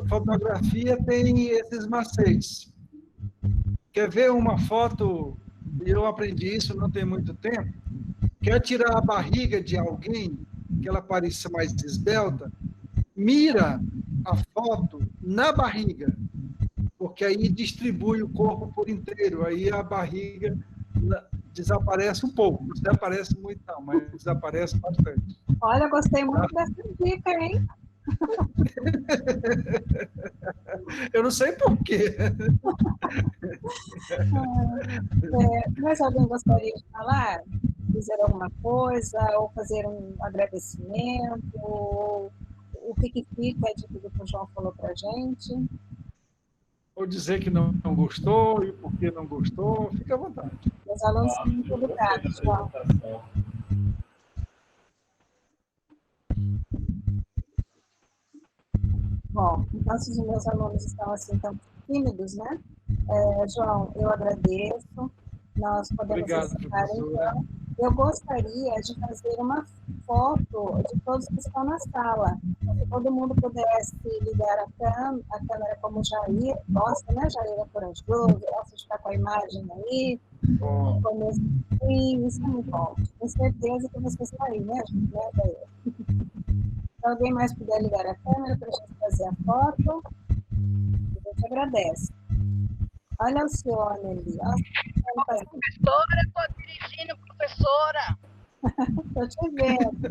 fotografia tem esses macetes. Quer ver uma foto, eu aprendi isso não tem muito tempo, quer tirar a barriga de alguém, que ela pareça mais esbelta, mira a foto na barriga, porque aí distribui o corpo por inteiro, aí a barriga desaparece um pouco, desaparece muito não, mas desaparece bastante. Olha, gostei muito dessa dica, hein? Eu não sei por quê. Mais alguém gostaria de falar? Dizer alguma coisa, ou fazer um agradecimento, ou o que fica de tudo que o João falou para a gente? Ou dizer que não gostou e por que não gostou, fica à vontade. Os alunos são muito educados, João. Bom, então, se os meus alunos estão assim tão tímidos, né? João, eu agradeço. Nós podemos encerrar, então. Eu gostaria de fazer uma foto de todos que estão na sala. Se todo mundo pudesse ligar a câmera como o Jair, gosta, né? Jair é corajoso, gosta de ficar com a imagem aí, no começo, isso é muito bom. Tenho certeza que vocês estão aí, né, Jair? Se alguém mais puder ligar a câmera para a gente fazer a foto, a gente agradece. Olha o Alcione ali. Professora, estou dirigindo, professora. Estou te vendo.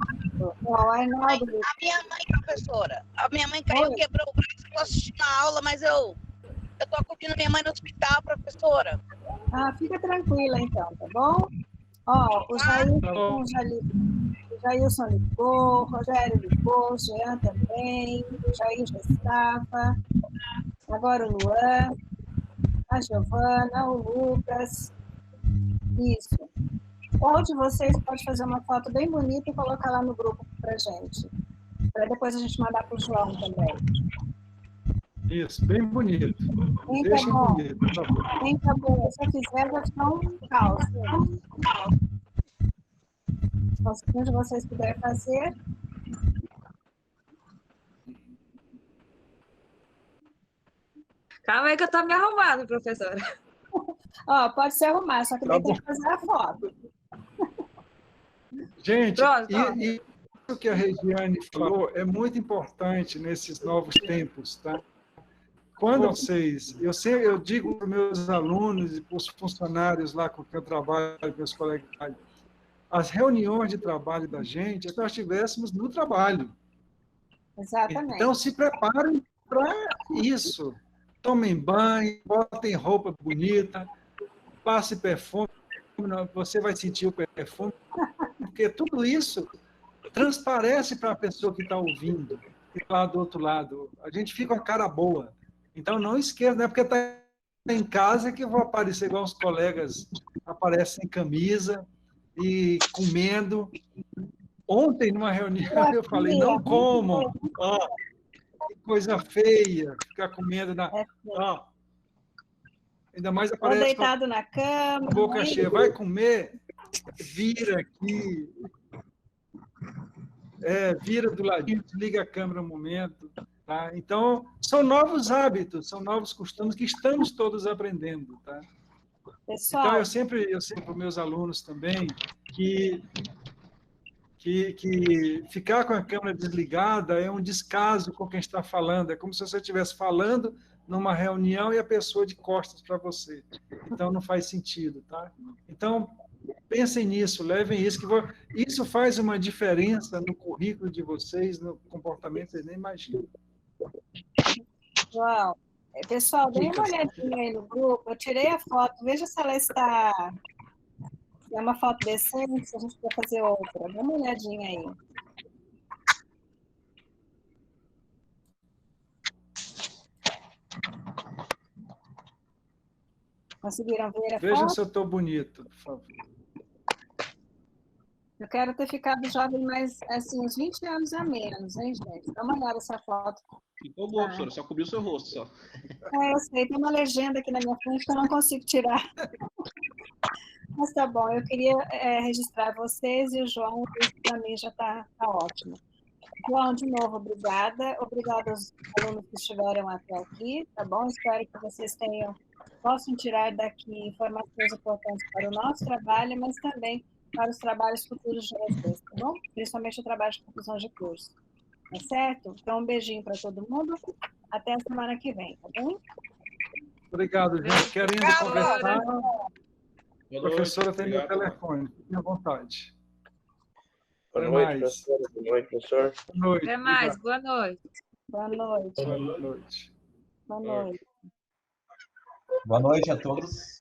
Bom, Arnaldo. A minha mãe, professora. A minha mãe caiu, quebrou o braço, estou assistindo a aula, mas eu estou acudindo minha mãe no hospital, professora. Ah, fica tranquila então, tá bom? Ó, o Jailson ligou, o Rogério ligou, o Jean também, o Jair já estava, agora o Luan, a Giovana, o Lucas. Isso. Qual de vocês pode fazer uma foto bem bonita e colocar lá no grupo pra gente? Para depois a gente mandar pro João também. Isso, bem bonito. Bem Deixa tá bom. bonito, por favor. Bem tá bom. Se eu fizer, vai ficar um caos. Então, se um de vocês puder fazer. Calma aí que eu tô me arrumando, professora. Ó, pode se arrumar, só que daí tem que fazer a foto. Gente, Pronto, e isso que a Regiane falou é muito importante nesses novos tempos, tá? Quando vocês... Eu digo para os meus alunos e para os funcionários lá com quem eu trabalho, meus colegas, as reuniões de trabalho da gente é que nós estivéssemos no trabalho. Exatamente. Então, se preparem para isso. Tomem banho, botem roupa bonita, passe perfume, você vai sentir o perfume, porque tudo isso transparece para a pessoa que está ouvindo, que está lá do outro lado. A gente fica com a cara boa. Então, não esqueça, não é porque está em casa que eu vou aparecer igual os colegas aparecem em camisa e comendo. Ontem, numa reunião, eu falei, não comam. Ó, que coisa feia, ficar comendo na... Ó, ainda mais aparece deitado na cama. Com a boca cheia. Vai comer, vira aqui. Vira do ladinho, desliga a câmera um momento. Tá? Então, são novos hábitos, são novos costumes que estamos todos aprendendo. Tá? Pessoal, então, eu sempre para os meus alunos também que ficar com a câmera desligada é um descaso com quem está falando. É como se você estivesse falando numa reunião e a pessoa de costas para você. Então, não faz sentido. Tá? Então, pensem nisso, levem isso, que isso faz uma diferença no currículo de vocês, no comportamento, vocês nem imaginam. João, Pessoal, dê uma olhadinha aí no grupo. Eu tirei a foto, veja se ela está. Se é uma foto decente, se a gente vai fazer outra. Dá uma olhadinha aí. Conseguiram ver a Veja foto? se eu estou bonito, por favor. Eu quero ter ficado jovem mais, assim, uns 20 anos a menos, hein, gente? Dá uma olhada essa foto. Ficou boa, professora, só cobriu seu rosto, só. Eu sei, tem uma legenda aqui na minha frente que eu não consigo tirar. Mas tá bom, eu queria registrar vocês e o João, isso para mim já está ótimo. João, de novo, obrigada. Obrigada aos alunos que estiveram até aqui, tá bom? Espero que vocês possam tirar daqui informações importantes para o nosso trabalho, mas também para os trabalhos futuros de vocês, tá bom? Principalmente o trabalho de conclusão de curso. Tá certo? Então, um beijinho para todo mundo. Até a semana que vem, tá bem? Obrigado, gente. Querendo conversar, a professora tem meu Obrigado. telefone. Fiquem à vontade. Boa Até noite, mais. professora. Boa noite, professor. Boa noite. Até mais, Obrigado. boa noite. Boa noite. Boa noite. Boa noite. Boa noite a todos.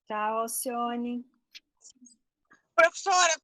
Tchau, Alcione. Professora,